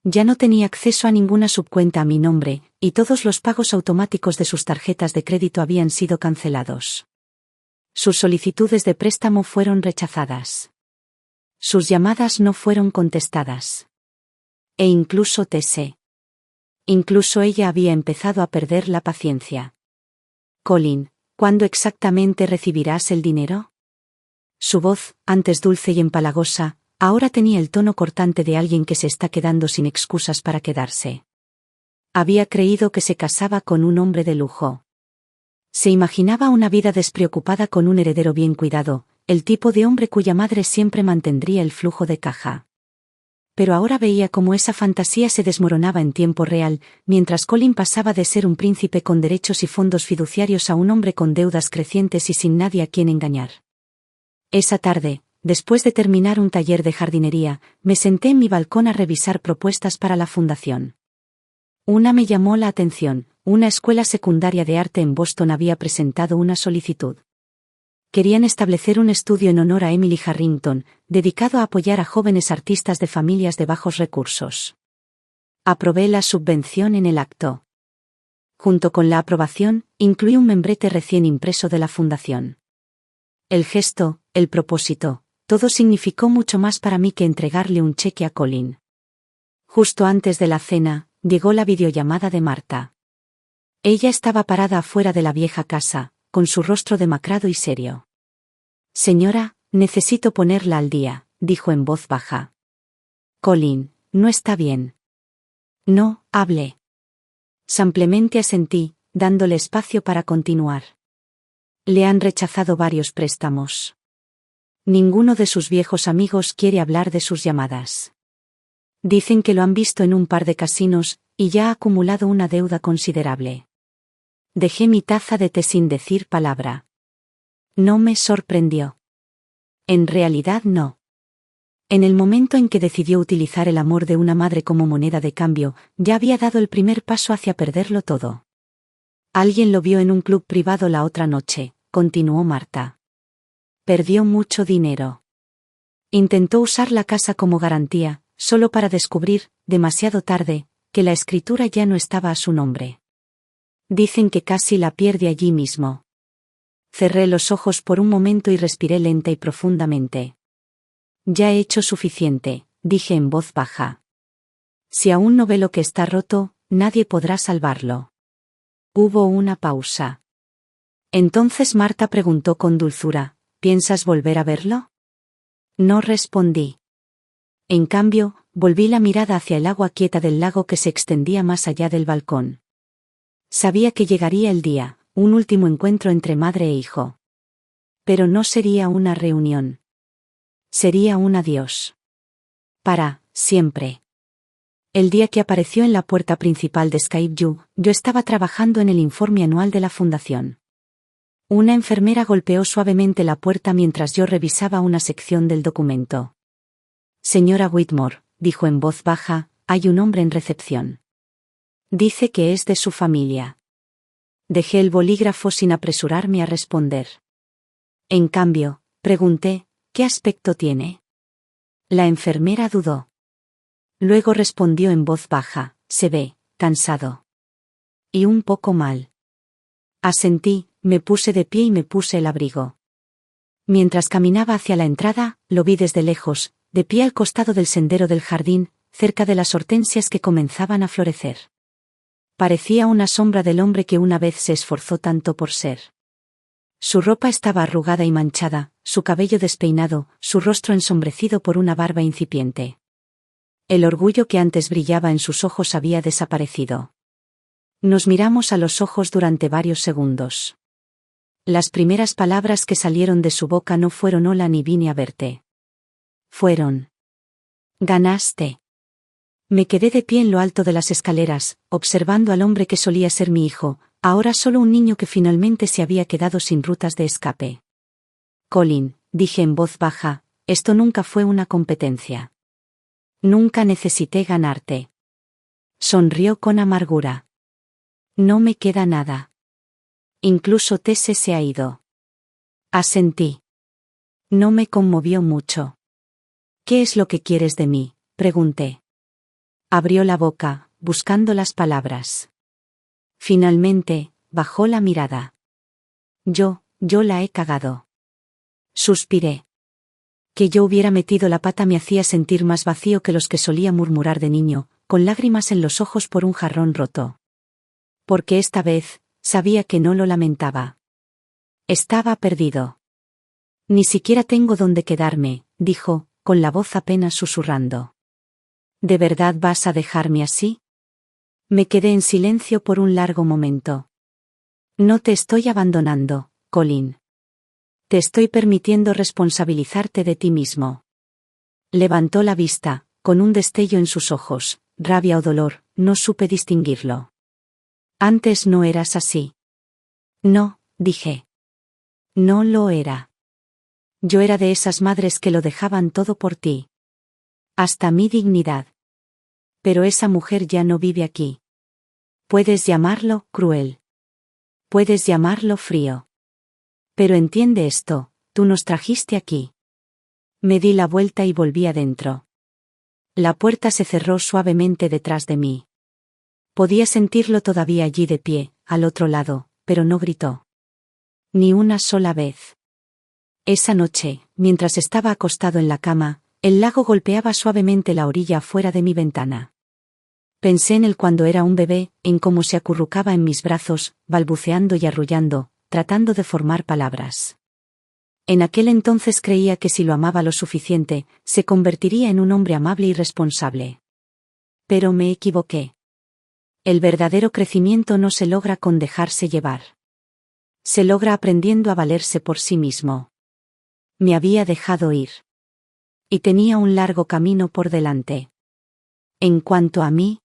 Ya no tenía acceso a ninguna subcuenta a mi nombre, y todos los pagos automáticos de sus tarjetas de crédito habían sido cancelados. Sus solicitudes de préstamo fueron rechazadas. Sus llamadas no fueron contestadas. E incluso Tese. Incluso ella había empezado a perder la paciencia. Colin, ¿cuándo exactamente recibirás el dinero? Su voz, antes dulce y empalagosa, ahora tenía el tono cortante de alguien que se está quedando sin excusas para quedarse. Había creído que se casaba con un hombre de lujo. Se imaginaba una vida despreocupada con un heredero bien cuidado, el tipo de hombre cuya madre siempre mantendría el flujo de caja. Pero ahora veía cómo esa fantasía se desmoronaba en tiempo real, mientras Colin pasaba de ser un príncipe con derechos y fondos fiduciarios a un hombre con deudas crecientes y sin nadie a quien engañar. Esa tarde, después de terminar un taller de jardinería, me senté en mi balcón a revisar propuestas para la fundación. Una me llamó la atención: una escuela secundaria de arte en Boston había presentado una solicitud. Querían establecer un estudio en honor a Emily Harrington, dedicado a apoyar a jóvenes artistas de familias de bajos recursos. Aprobé la subvención en el acto. Junto con la aprobación, incluí un membrete recién impreso de la fundación. El gesto, el propósito, todo significó mucho más para mí que entregarle un cheque a Colin. Justo antes de la cena, llegó la videollamada de Marta. Ella estaba parada afuera de la vieja casa, con su rostro demacrado y serio. «Señora, necesito ponerla al día», dijo en voz baja. «Colin, no está bien». «No, hable». Simplemente asentí, dándole espacio para continuar. Le han rechazado varios préstamos. Ninguno de sus viejos amigos quiere hablar de sus llamadas. Dicen que lo han visto en un par de casinos, y ya ha acumulado una deuda considerable. Dejé mi taza de té sin decir palabra. No me sorprendió. En realidad no. En el momento en que decidió utilizar el amor de una madre como moneda de cambio, ya había dado el primer paso hacia perderlo todo. Alguien lo vio en un club privado la otra noche, continuó Marta. Perdió mucho dinero. Intentó usar la casa como garantía, solo para descubrir, demasiado tarde, que la escritura ya no estaba a su nombre. Dicen que casi la pierde allí mismo. Cerré los ojos por un momento y respiré lenta y profundamente. Ya he hecho suficiente, dije en voz baja. Si aún no ve lo que está roto, nadie podrá salvarlo. Hubo una pausa. Entonces Marta preguntó con dulzura: ¿piensas volver a verlo? No respondí. En cambio, volví la mirada hacia el agua quieta del lago que se extendía más allá del balcón. Sabía que llegaría el día, un último encuentro entre madre e hijo. Pero no sería una reunión. Sería un adiós. Para siempre. El día que apareció en la puerta principal de Skyview, yo estaba trabajando en el informe anual de la fundación. Una enfermera golpeó suavemente la puerta mientras yo revisaba una sección del documento. «Señora Whitmore», dijo en voz baja, «hay un hombre en recepción. Dice que es de su familia». Dejé el bolígrafo sin apresurarme a responder. En cambio, pregunté: «¿Qué aspecto tiene?». La enfermera dudó. Luego respondió en voz baja: «Se ve cansado. Y un poco mal». Asentí, me puse de pie y me puse el abrigo. Mientras caminaba hacia la entrada, lo vi desde lejos, de pie al costado del sendero del jardín, cerca de las hortensias que comenzaban a florecer. Parecía una sombra del hombre que una vez se esforzó tanto por ser. Su ropa estaba arrugada y manchada, su cabello despeinado, su rostro ensombrecido por una barba incipiente. El orgullo que antes brillaba en sus ojos había desaparecido. Nos miramos a los ojos durante varios segundos. Las primeras palabras que salieron de su boca no fueron «hola» ni «vine a verte». Fueron: «Ganaste». Me quedé de pie en lo alto de las escaleras, observando al hombre que solía ser mi hijo, ahora solo un niño que finalmente se había quedado sin rutas de escape. «Colin», dije en voz baja, «esto nunca fue una competencia. Nunca necesité ganarte». Sonrió con amargura. «No me queda nada. Incluso Tese se ha ido». Asentí. No me conmovió mucho. «¿Qué es lo que quieres de mí?», pregunté. Abrió la boca, buscando las palabras. Finalmente, bajó la mirada. Yo la he cagado». Suspiré. Que yo hubiera metido la pata me hacía sentir más vacío que los que solía murmurar de niño, con lágrimas en los ojos por un jarrón roto. Porque esta vez, sabía que no lo lamentaba. Estaba perdido. «Ni siquiera tengo dónde quedarme», dijo, con la voz apenas susurrando. «¿De verdad vas a dejarme así?». Me quedé en silencio por un largo momento. «No te estoy abandonando, Colin. Te estoy permitiendo responsabilizarte de ti mismo. Levantó la vista, con un destello en sus ojos, rabia o dolor, no supe distinguirlo. Antes no eras así. No, dije. No lo era. Yo era de esas madres que lo dejaban todo por ti. Hasta mi dignidad. Pero esa mujer ya no vive aquí. Puedes llamarlo cruel. Puedes llamarlo frío. Pero entiende esto, tú nos trajiste aquí. Me di la vuelta y volví adentro. La puerta se cerró suavemente detrás de mí. Podía sentirlo todavía allí de pie, al otro lado, pero no gritó. Ni una sola vez. Esa noche, mientras estaba acostado en la cama, el lago golpeaba suavemente la orilla afuera de mi ventana. Pensé en él cuando era un bebé, en cómo se acurrucaba en mis brazos, balbuceando y arrullando, tratando de formar palabras. En aquel entonces creía que si lo amaba lo suficiente, se convertiría en un hombre amable y responsable. Pero me equivoqué. El verdadero crecimiento no se logra con dejarse llevar. Se logra aprendiendo a valerse por sí mismo. Me había dejado ir. Y tenía un largo camino por delante. En cuanto a mí,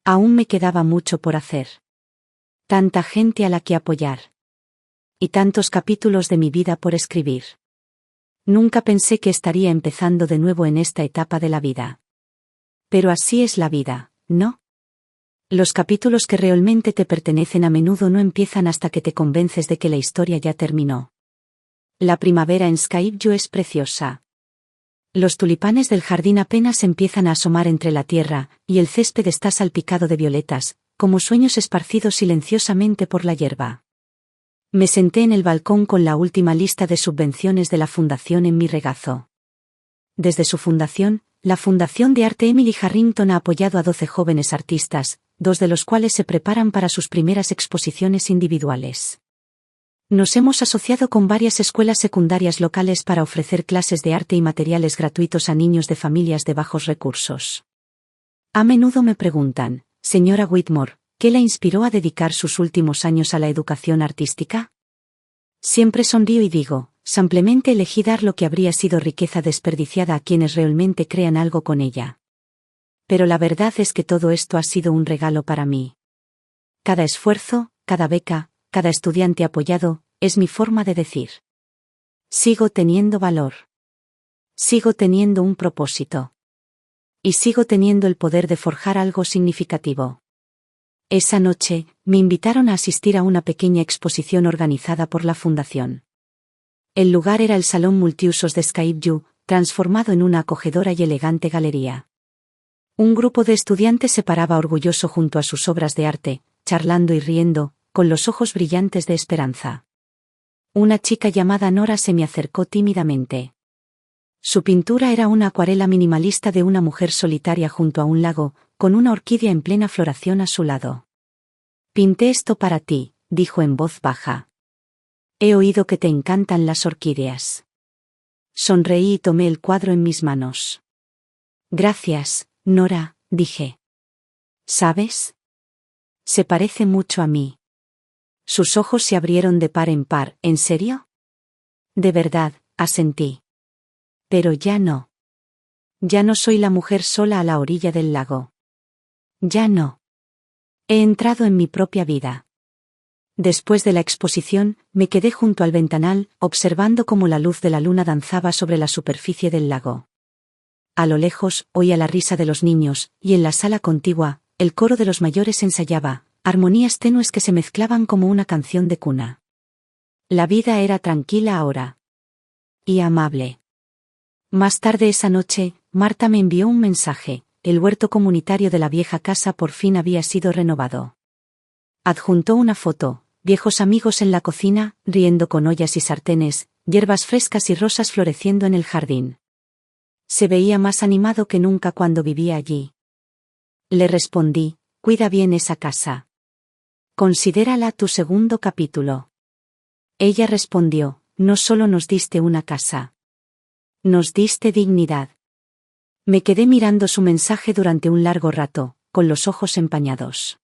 aún me quedaba mucho por hacer. Tanta gente a la que apoyar. Y tantos capítulos de mi vida por escribir. Nunca pensé que estaría empezando de nuevo en esta etapa de la vida. Pero así es la vida, ¿no? Los capítulos que realmente te pertenecen a menudo no empiezan hasta que te convences de que la historia ya terminó. La primavera en Skyview es preciosa. Los tulipanes del jardín apenas empiezan a asomar entre la tierra, y el césped está salpicado de violetas, como sueños esparcidos silenciosamente por la hierba. Me senté en el balcón con la última lista de subvenciones de la fundación en mi regazo. Desde su fundación, la Fundación de Arte Emily Harrington ha apoyado a 12 jóvenes artistas, 2 de los cuales se preparan para sus primeras exposiciones individuales. Nos hemos asociado con varias escuelas secundarias locales para ofrecer clases de arte y materiales gratuitos a niños de familias de bajos recursos. A menudo me preguntan, señora Whitmore, ¿qué la inspiró a dedicar sus últimos años a la educación artística? Siempre sonrío y digo, simplemente elegí dar lo que habría sido riqueza desperdiciada a quienes realmente crean algo con ella. Pero la verdad es que todo esto ha sido un regalo para mí. Cada esfuerzo, cada beca, cada estudiante apoyado, es mi forma de decir. Sigo teniendo valor. Sigo teniendo un propósito. Y sigo teniendo el poder de forjar algo significativo. Esa noche, me invitaron a asistir a una pequeña exposición organizada por la Fundación. El lugar era el Salón Multiusos de Skyview, transformado en una acogedora y elegante galería. Un grupo de estudiantes se paraba orgulloso junto a sus obras de arte, charlando y riendo, con los ojos brillantes de esperanza. Una chica llamada Nora se me acercó tímidamente. Su pintura era una acuarela minimalista de una mujer solitaria junto a un lago, con una orquídea en plena floración a su lado. Pinté esto para ti, dijo en voz baja. He oído que te encantan las orquídeas. Sonreí y tomé el cuadro en mis manos. Gracias, Nora, dije. ¿Sabes? Se parece mucho a mí. Sus ojos se abrieron de par en par. ¿En serio? De verdad, asentí. Pero ya no. Ya no soy la mujer sola a la orilla del lago. Ya no. He entrado en mi propia vida. Después de la exposición, me quedé junto al ventanal, observando cómo la luz de la luna danzaba sobre la superficie del lago. A lo lejos, oía la risa de los niños, y en la sala contigua, el coro de los mayores ensayaba, armonías tenues que se mezclaban como una canción de cuna. La vida era tranquila ahora. Y amable. Más tarde esa noche, Marta me envió un mensaje. El huerto comunitario de la vieja casa por fin había sido renovado. Adjuntó una foto, viejos amigos en la cocina, riendo con ollas y sartenes, hierbas frescas y rosas floreciendo en el jardín. Se veía más animado que nunca cuando vivía allí. Le respondí, cuida bien esa casa. Considérala tu segundo capítulo. Ella respondió, no solo nos diste una casa. Nos diste dignidad. Me quedé mirando su mensaje durante un largo rato, con los ojos empañados.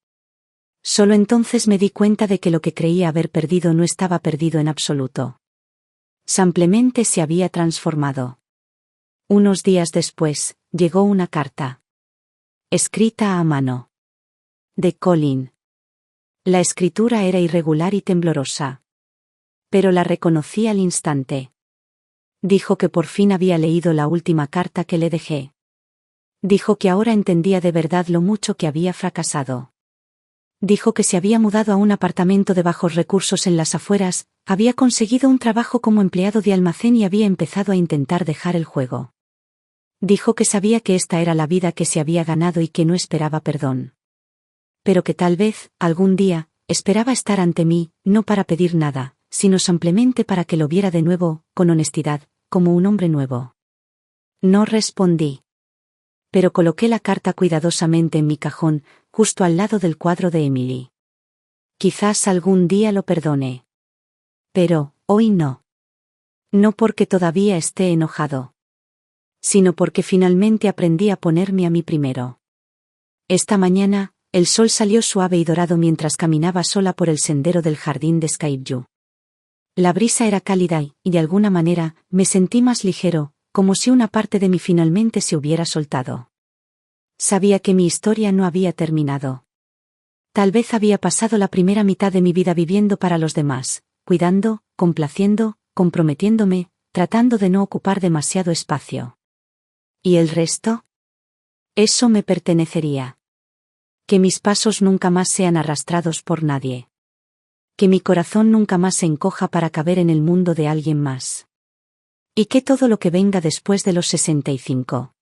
Solo entonces me di cuenta de que lo que creía haber perdido no estaba perdido en absoluto. Simplemente se había transformado. Unos días después, llegó una carta. Escrita a mano. De Colin. La escritura era irregular y temblorosa. Pero la reconocí al instante. Dijo que por fin había leído la última carta que le dejé. Dijo que ahora entendía de verdad lo mucho que había fracasado. Dijo que se había mudado a un apartamento de bajos recursos en las afueras, había conseguido un trabajo como empleado de almacén y había empezado a intentar dejar el juego. Dijo que sabía que esta era la vida que se había ganado y que no esperaba perdón. Pero que tal vez, algún día, esperaba estar ante mí, no para pedir nada, sino simplemente para que lo viera de nuevo, con honestidad, como un hombre nuevo. No respondí. Pero coloqué la carta cuidadosamente en mi cajón, justo al lado del cuadro de Emily. Quizás algún día lo perdone. Pero, hoy no. No porque todavía esté enojado. Sino porque finalmente aprendí a ponerme a mí primero. Esta mañana, el sol salió suave y dorado mientras caminaba sola por el sendero del jardín de Skyview. La brisa era cálida y, de alguna manera, me sentí más ligero, como si una parte de mí finalmente se hubiera soltado. Sabía que mi historia no había terminado. Tal vez había pasado la primera mitad de mi vida viviendo para los demás, cuidando, complaciendo, comprometiéndome, tratando de no ocupar demasiado espacio. ¿Y el resto? Eso me pertenecería. Que mis pasos nunca más sean arrastrados por nadie. Que mi corazón nunca más se encoja para caber en el mundo de alguien más. Y que todo lo que venga después de los 65.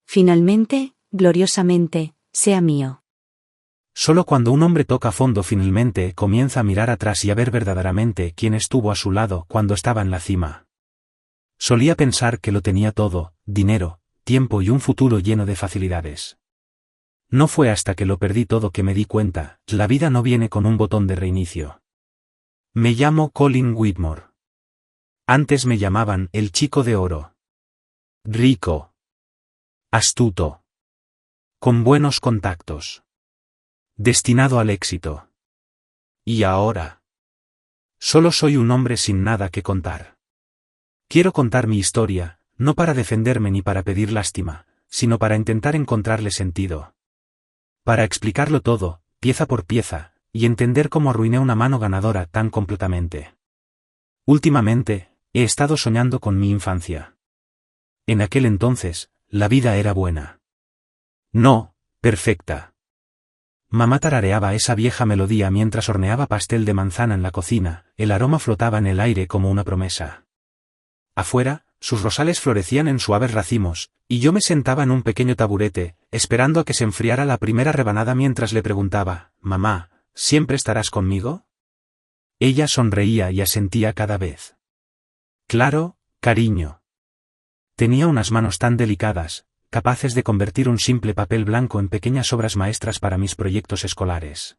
Finalmente, gloriosamente, sea mío. Solo cuando un hombre toca fondo finalmente comienza a mirar atrás y a ver verdaderamente quién estuvo a su lado cuando estaba en la cima. Solía pensar que lo tenía todo, dinero, tiempo y un futuro lleno de facilidades. No fue hasta que lo perdí todo que me di cuenta, la vida no viene con un botón de reinicio. Me llamo Colin Whitmore. Antes me llamaban el chico de oro. Rico. Astuto. Con buenos contactos. Destinado al éxito. Y ahora. Solo soy un hombre sin nada que contar. Quiero contar mi historia, no para defenderme ni para pedir lástima, sino para intentar encontrarle sentido. Para explicarlo todo, pieza por pieza, y entender cómo arruiné una mano ganadora tan completamente. Últimamente, he estado soñando con mi infancia. En aquel entonces, la vida era buena. No, perfecta. Mamá tarareaba esa vieja melodía mientras horneaba pastel de manzana en la cocina, el aroma flotaba en el aire como una promesa. Afuera, sus rosales florecían en suaves racimos, y yo me sentaba en un pequeño taburete, esperando a que se enfriara la primera rebanada mientras le preguntaba, «Mamá, ¿siempre estarás conmigo?» Ella sonreía y asentía cada vez. «Claro, cariño». Tenía unas manos tan delicadas, capaces de convertir un simple papel blanco en pequeñas obras maestras para mis proyectos escolares.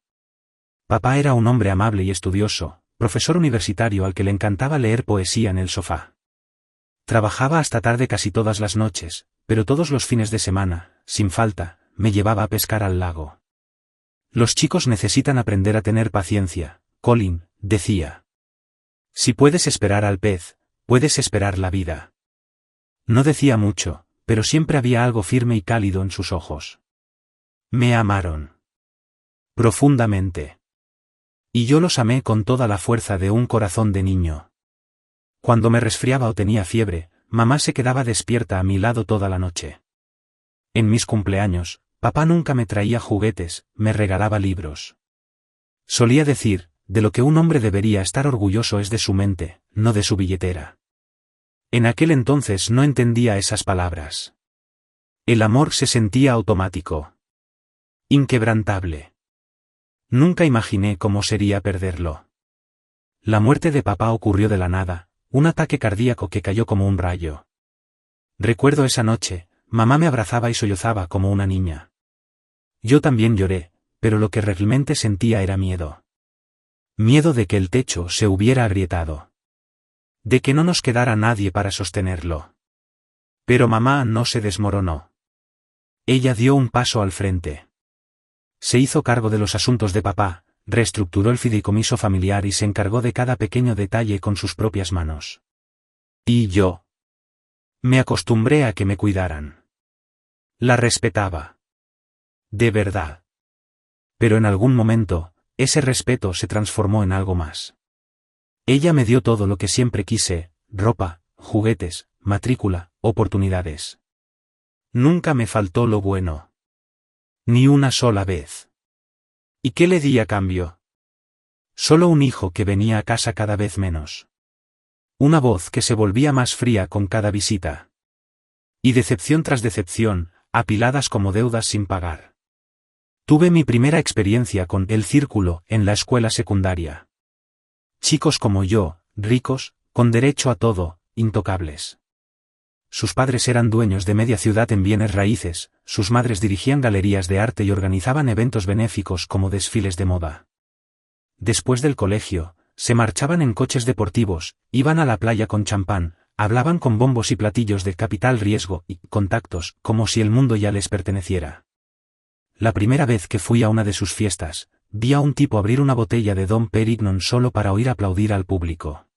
Papá era un hombre amable y estudioso, profesor universitario al que le encantaba leer poesía en el sofá. Trabajaba hasta tarde casi todas las noches, pero todos los fines de semana, sin falta, me llevaba a pescar al lago. Los chicos necesitan aprender a tener paciencia, Colin, decía. Si puedes esperar al pez, puedes esperar la vida. No decía mucho, pero siempre había algo firme y cálido en sus ojos. Me amaron. Profundamente. Y yo los amé con toda la fuerza de un corazón de niño. Cuando me resfriaba o tenía fiebre, mamá se quedaba despierta a mi lado toda la noche. En mis cumpleaños, papá nunca me traía juguetes, me regalaba libros. Solía decir, de lo que un hombre debería estar orgulloso es de su mente, no de su billetera. En aquel entonces no entendía esas palabras. El amor se sentía automático. Inquebrantable. Nunca imaginé cómo sería perderlo. La muerte de papá ocurrió de la nada, un ataque cardíaco que cayó como un rayo. Recuerdo esa noche, mamá me abrazaba y sollozaba como una niña. Yo también lloré, pero lo que realmente sentía era miedo. Miedo de que el techo se hubiera agrietado. De que no nos quedara nadie para sostenerlo. Pero mamá no se desmoronó. Ella dio un paso al frente. Se hizo cargo de los asuntos de papá, reestructuró el fideicomiso familiar y se encargó de cada pequeño detalle con sus propias manos. Y yo me acostumbré a que me cuidaran. La respetaba. De verdad. Pero en algún momento, ese respeto se transformó en algo más. Ella me dio todo lo que siempre quise: ropa, juguetes, matrícula, oportunidades. Nunca me faltó lo bueno. Ni una sola vez. ¿Y qué le di a cambio? Solo un hijo que venía a casa cada vez menos. Una voz que se volvía más fría con cada visita. Y decepción tras decepción, apiladas como deudas sin pagar. Tuve mi primera experiencia con el círculo en la escuela secundaria. Chicos como yo, ricos, con derecho a todo, intocables. Sus padres eran dueños de media ciudad en bienes raíces, sus madres dirigían galerías de arte y organizaban eventos benéficos como desfiles de moda. Después del colegio, se marchaban en coches deportivos, iban a la playa con champán, hablaban con bombos y platillos de capital riesgo y contactos, como si el mundo ya les perteneciera. La primera vez que fui a una de sus fiestas, vi a un tipo abrir una botella de Dom Pérignon solo para oír aplaudir al público.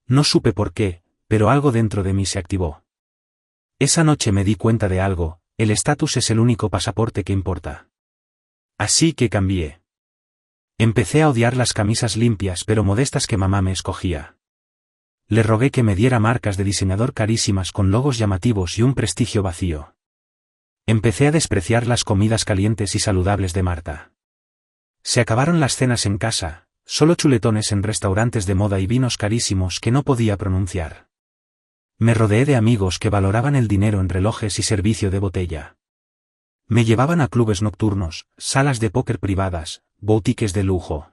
No supe por qué, pero algo dentro de mí se activó. Esa noche me di cuenta de algo: el estatus es el único pasaporte que importa. Así que cambié. Empecé a odiar las camisas limpias pero modestas que mamá me escogía. Le rogué que me diera marcas de diseñador carísimas con logos llamativos y un prestigio vacío. Empecé a despreciar las comidas calientes y saludables de Marta. Se acabaron las cenas en casa, solo chuletones en restaurantes de moda y vinos carísimos que no podía pronunciar. Me rodeé de amigos que valoraban el dinero en relojes y servicio de botella. Me llevaban a clubes nocturnos, salas de póker privadas, boutiques de lujo.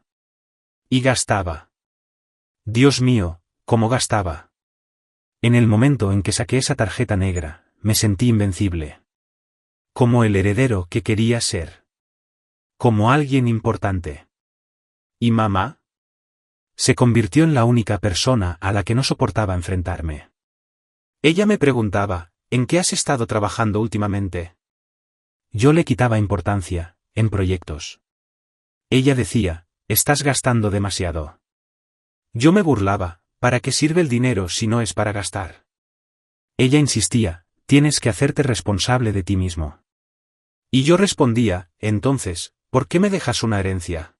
Y gastaba. Dios mío, cómo gastaba. En el momento en que saqué esa tarjeta negra, me sentí invencible. Como el heredero que quería ser. Como alguien importante. ¿Y mamá? Se convirtió en la única persona a la que no soportaba enfrentarme. Ella me preguntaba: ¿en qué has estado trabajando últimamente? Yo le quitaba importancia: en proyectos. Ella decía: estás gastando demasiado. Yo me burlaba: ¿para qué sirve el dinero si no es para gastar? Ella insistía: tienes que hacerte responsable de ti mismo. Y yo respondía: entonces, ¿por qué me dejas una herencia?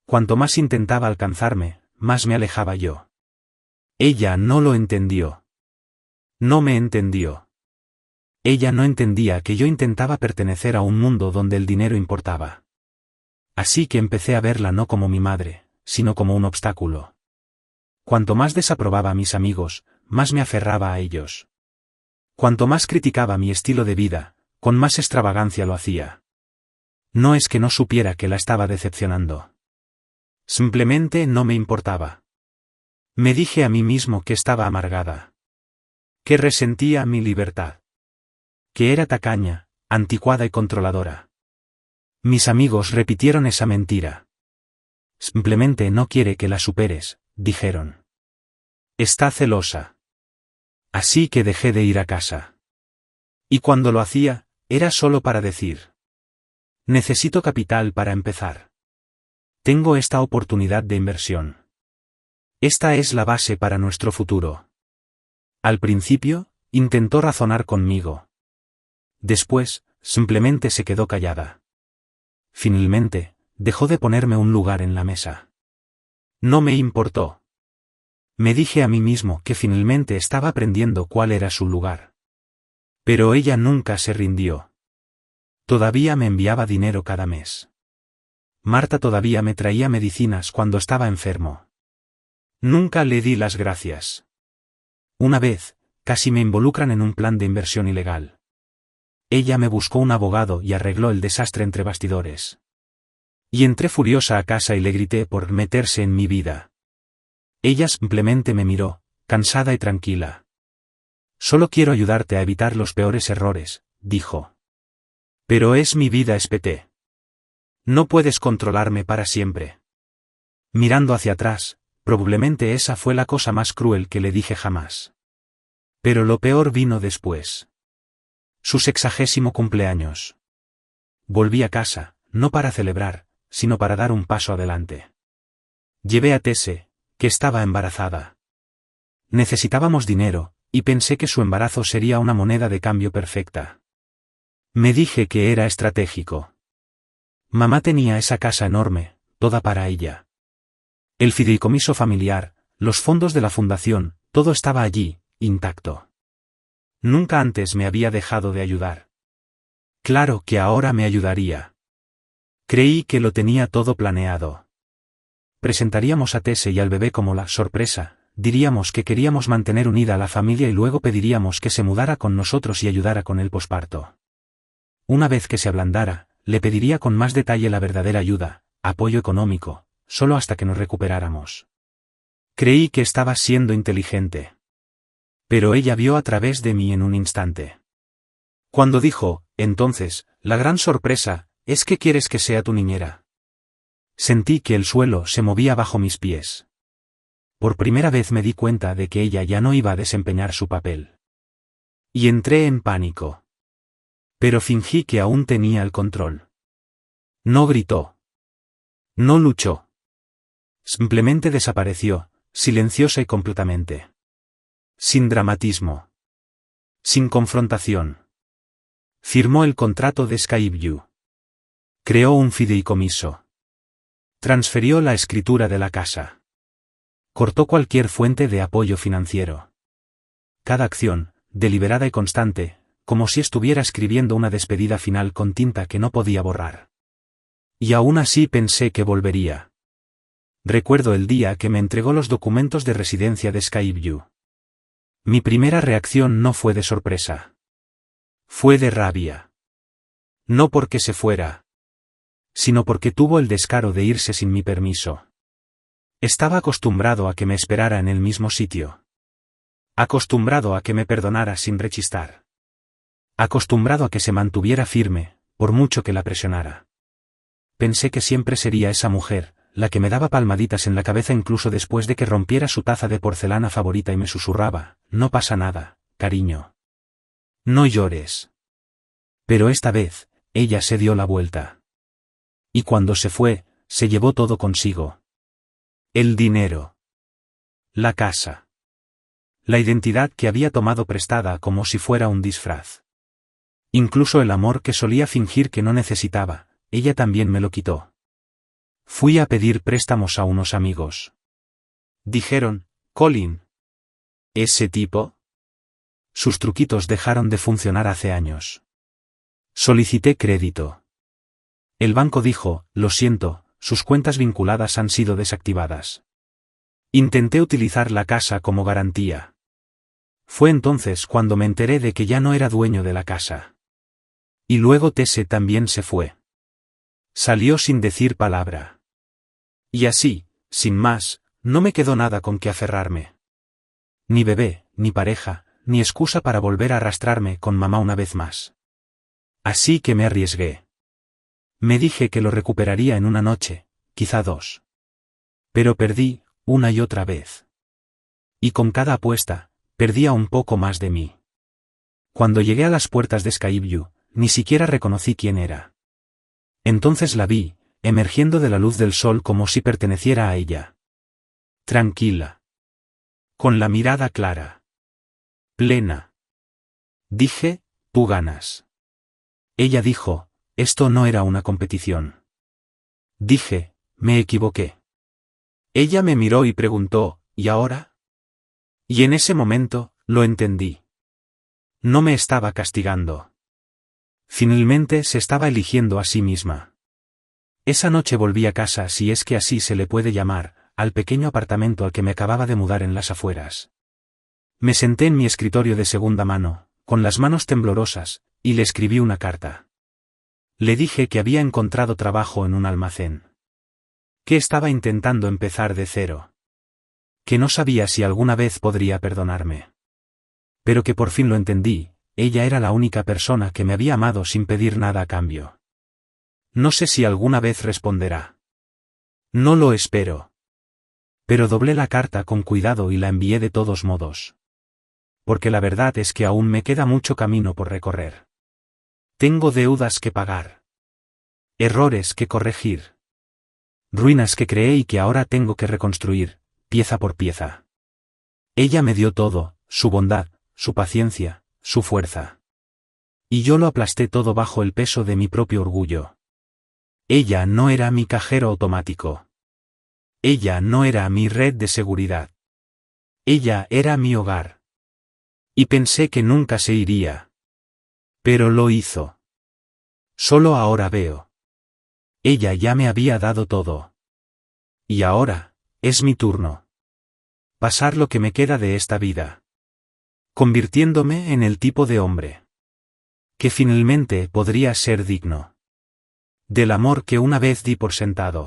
Cuanto más intentaba alcanzarme, más me alejaba yo. Ella no lo entendió. No me entendió. Ella no entendía que yo intentaba pertenecer a un mundo donde el dinero importaba. Así que empecé a verla no como mi madre, sino como un obstáculo. Cuanto más desaprobaba a mis amigos, más me aferraba a ellos. Cuanto más criticaba mi estilo de vida, con más extravagancia lo hacía. No es que no supiera que la estaba decepcionando. Simplemente no me importaba. Me dije a mí mismo que estaba amargada. Que resentía mi libertad. Que era tacaña, anticuada y controladora. Mis amigos repitieron esa mentira. Simplemente no quiere que la superes, dijeron. Está celosa. Así que dejé de ir a casa. Y cuando lo hacía, era solo para decir: necesito capital para empezar. Tengo esta oportunidad de inversión. Esta es la base para nuestro futuro. Al principio, intentó razonar conmigo. Después, simplemente se quedó callada. Finalmente, dejó de ponerme un lugar en la mesa. No me importó. Me dije a mí mismo que finalmente estaba aprendiendo cuál era su lugar. Pero ella nunca se rindió. Todavía me enviaba dinero cada mes. Marta todavía me traía medicinas cuando estaba enfermo. Nunca le di las gracias. Una vez, casi me involucran en un plan de inversión ilegal. Ella me buscó un abogado y arregló el desastre entre bastidores. Y entré furiosa a casa y le grité por meterse en mi vida. Ella simplemente me miró, cansada y tranquila. Solo quiero ayudarte a evitar los peores errores, dijo. Pero es mi vida, espeté. No puedes controlarme para siempre. Mirando hacia atrás, probablemente esa fue la cosa más cruel que le dije jamás. Pero lo peor vino después. Su 60º cumpleaños. Volví a casa, no para celebrar, sino para dar un paso adelante. Llevé a Tese, que estaba embarazada. Necesitábamos dinero, y pensé que su embarazo sería una moneda de cambio perfecta. Me dije que era estratégico. Mamá tenía esa casa enorme, toda para ella. El fideicomiso familiar, los fondos de la fundación, todo estaba allí, intacto. Nunca antes me había dejado de ayudar. Claro que ahora me ayudaría. Creí que lo tenía todo planeado. Presentaríamos a Tese y al bebé como la sorpresa, diríamos que queríamos mantener unida a la familia y luego pediríamos que se mudara con nosotros y ayudara con el posparto. Una vez que se ablandara, le pediría con más detalle la verdadera ayuda, apoyo económico, solo hasta que nos recuperáramos. Creí que estaba siendo inteligente. Pero ella vio a través de mí en un instante. Cuando dijo, entonces, la gran sorpresa, es que quieres que sea tu niñera. Sentí que el suelo se movía bajo mis pies. Por primera vez me di cuenta de que ella ya no iba a desempeñar su papel. Y entré en pánico. Pero fingí que aún tenía el control. No gritó. No luchó. Simplemente desapareció, silenciosa y completamente. Sin dramatismo. Sin confrontación. Firmó el contrato de Skyview. Creó un fideicomiso. Transfirió la escritura de la casa. Cortó cualquier fuente de apoyo financiero. Cada acción, deliberada y constante, como si estuviera escribiendo una despedida final con tinta que no podía borrar. Y aún así pensé que volvería. Recuerdo el día que me entregó los documentos de residencia de Skyview. Mi primera reacción no fue de sorpresa. Fue de rabia. No porque se fuera, sino porque tuvo el descaro de irse sin mi permiso. Estaba acostumbrado a que me esperara en el mismo sitio. Acostumbrado a que me perdonara sin rechistar. Acostumbrado a que se mantuviera firme, por mucho que la presionara. Pensé que siempre sería esa mujer, la que me daba palmaditas en la cabeza incluso después de que rompiera su taza de porcelana favorita y me susurraba, no pasa nada, cariño. No llores. Pero esta vez, ella se dio la vuelta. Y cuando se fue, se llevó todo consigo. El dinero. La casa. La identidad que había tomado prestada como si fuera un disfraz. Incluso el amor que solía fingir que no necesitaba, ella también me lo quitó. Fui a pedir préstamos a unos amigos. Dijeron, Colin. ¿Ese tipo? Sus truquitos dejaron de funcionar hace años. Solicité crédito. El banco dijo, lo siento, sus cuentas vinculadas han sido desactivadas. Intenté utilizar la casa como garantía. Fue entonces cuando me enteré de que ya no era dueño de la casa. Y luego Tese también se fue. Salió sin decir palabra. Y así, sin más, no me quedó nada con que aferrarme. Ni bebé, ni pareja, ni excusa para volver a arrastrarme con mamá una vez más. Así que me arriesgué. Me dije que lo recuperaría en una noche, quizá dos. Pero perdí, una y otra vez. Y con cada apuesta, perdía un poco más de mí. Cuando llegué a las puertas de Skyview, ni siquiera reconocí quién era. Entonces la vi, emergiendo de la luz del sol como si perteneciera a ella. Tranquila. Con la mirada clara. Plena. Dije, tú ganas. Ella dijo, esto no era una competición. Dije, me equivoqué. Ella me miró y preguntó, ¿y ahora? Y en ese momento, lo entendí. No me estaba castigando. Finalmente se estaba eligiendo a sí misma. Esa noche volví a casa, si es que así se le puede llamar, al pequeño apartamento al que me acababa de mudar en las afueras. Me senté en mi escritorio de segunda mano, con las manos temblorosas, y le escribí una carta. Le dije que había encontrado trabajo en un almacén. Que estaba intentando empezar de cero. Que no sabía si alguna vez podría perdonarme. Pero que por fin lo entendí, ella era la única persona que me había amado sin pedir nada a cambio. No sé si alguna vez responderá. No lo espero. Pero doblé la carta con cuidado y la envié de todos modos. Porque la verdad es que aún me queda mucho camino por recorrer. Tengo deudas que pagar. Errores que corregir. Ruinas que creé y que ahora tengo que reconstruir, pieza por pieza. Ella me dio todo, su bondad, su paciencia, su fuerza. Y yo lo aplasté todo bajo el peso de mi propio orgullo. Ella no era mi cajero automático. Ella no era mi red de seguridad. Ella era mi hogar. Y pensé que nunca se iría. Pero lo hizo. Solo ahora veo. Ella ya me había dado todo. Y ahora, es mi turno. Pasar lo que me queda de esta vida. Convirtiéndome en el tipo de hombre que finalmente podría ser digno del amor que una vez di por sentado.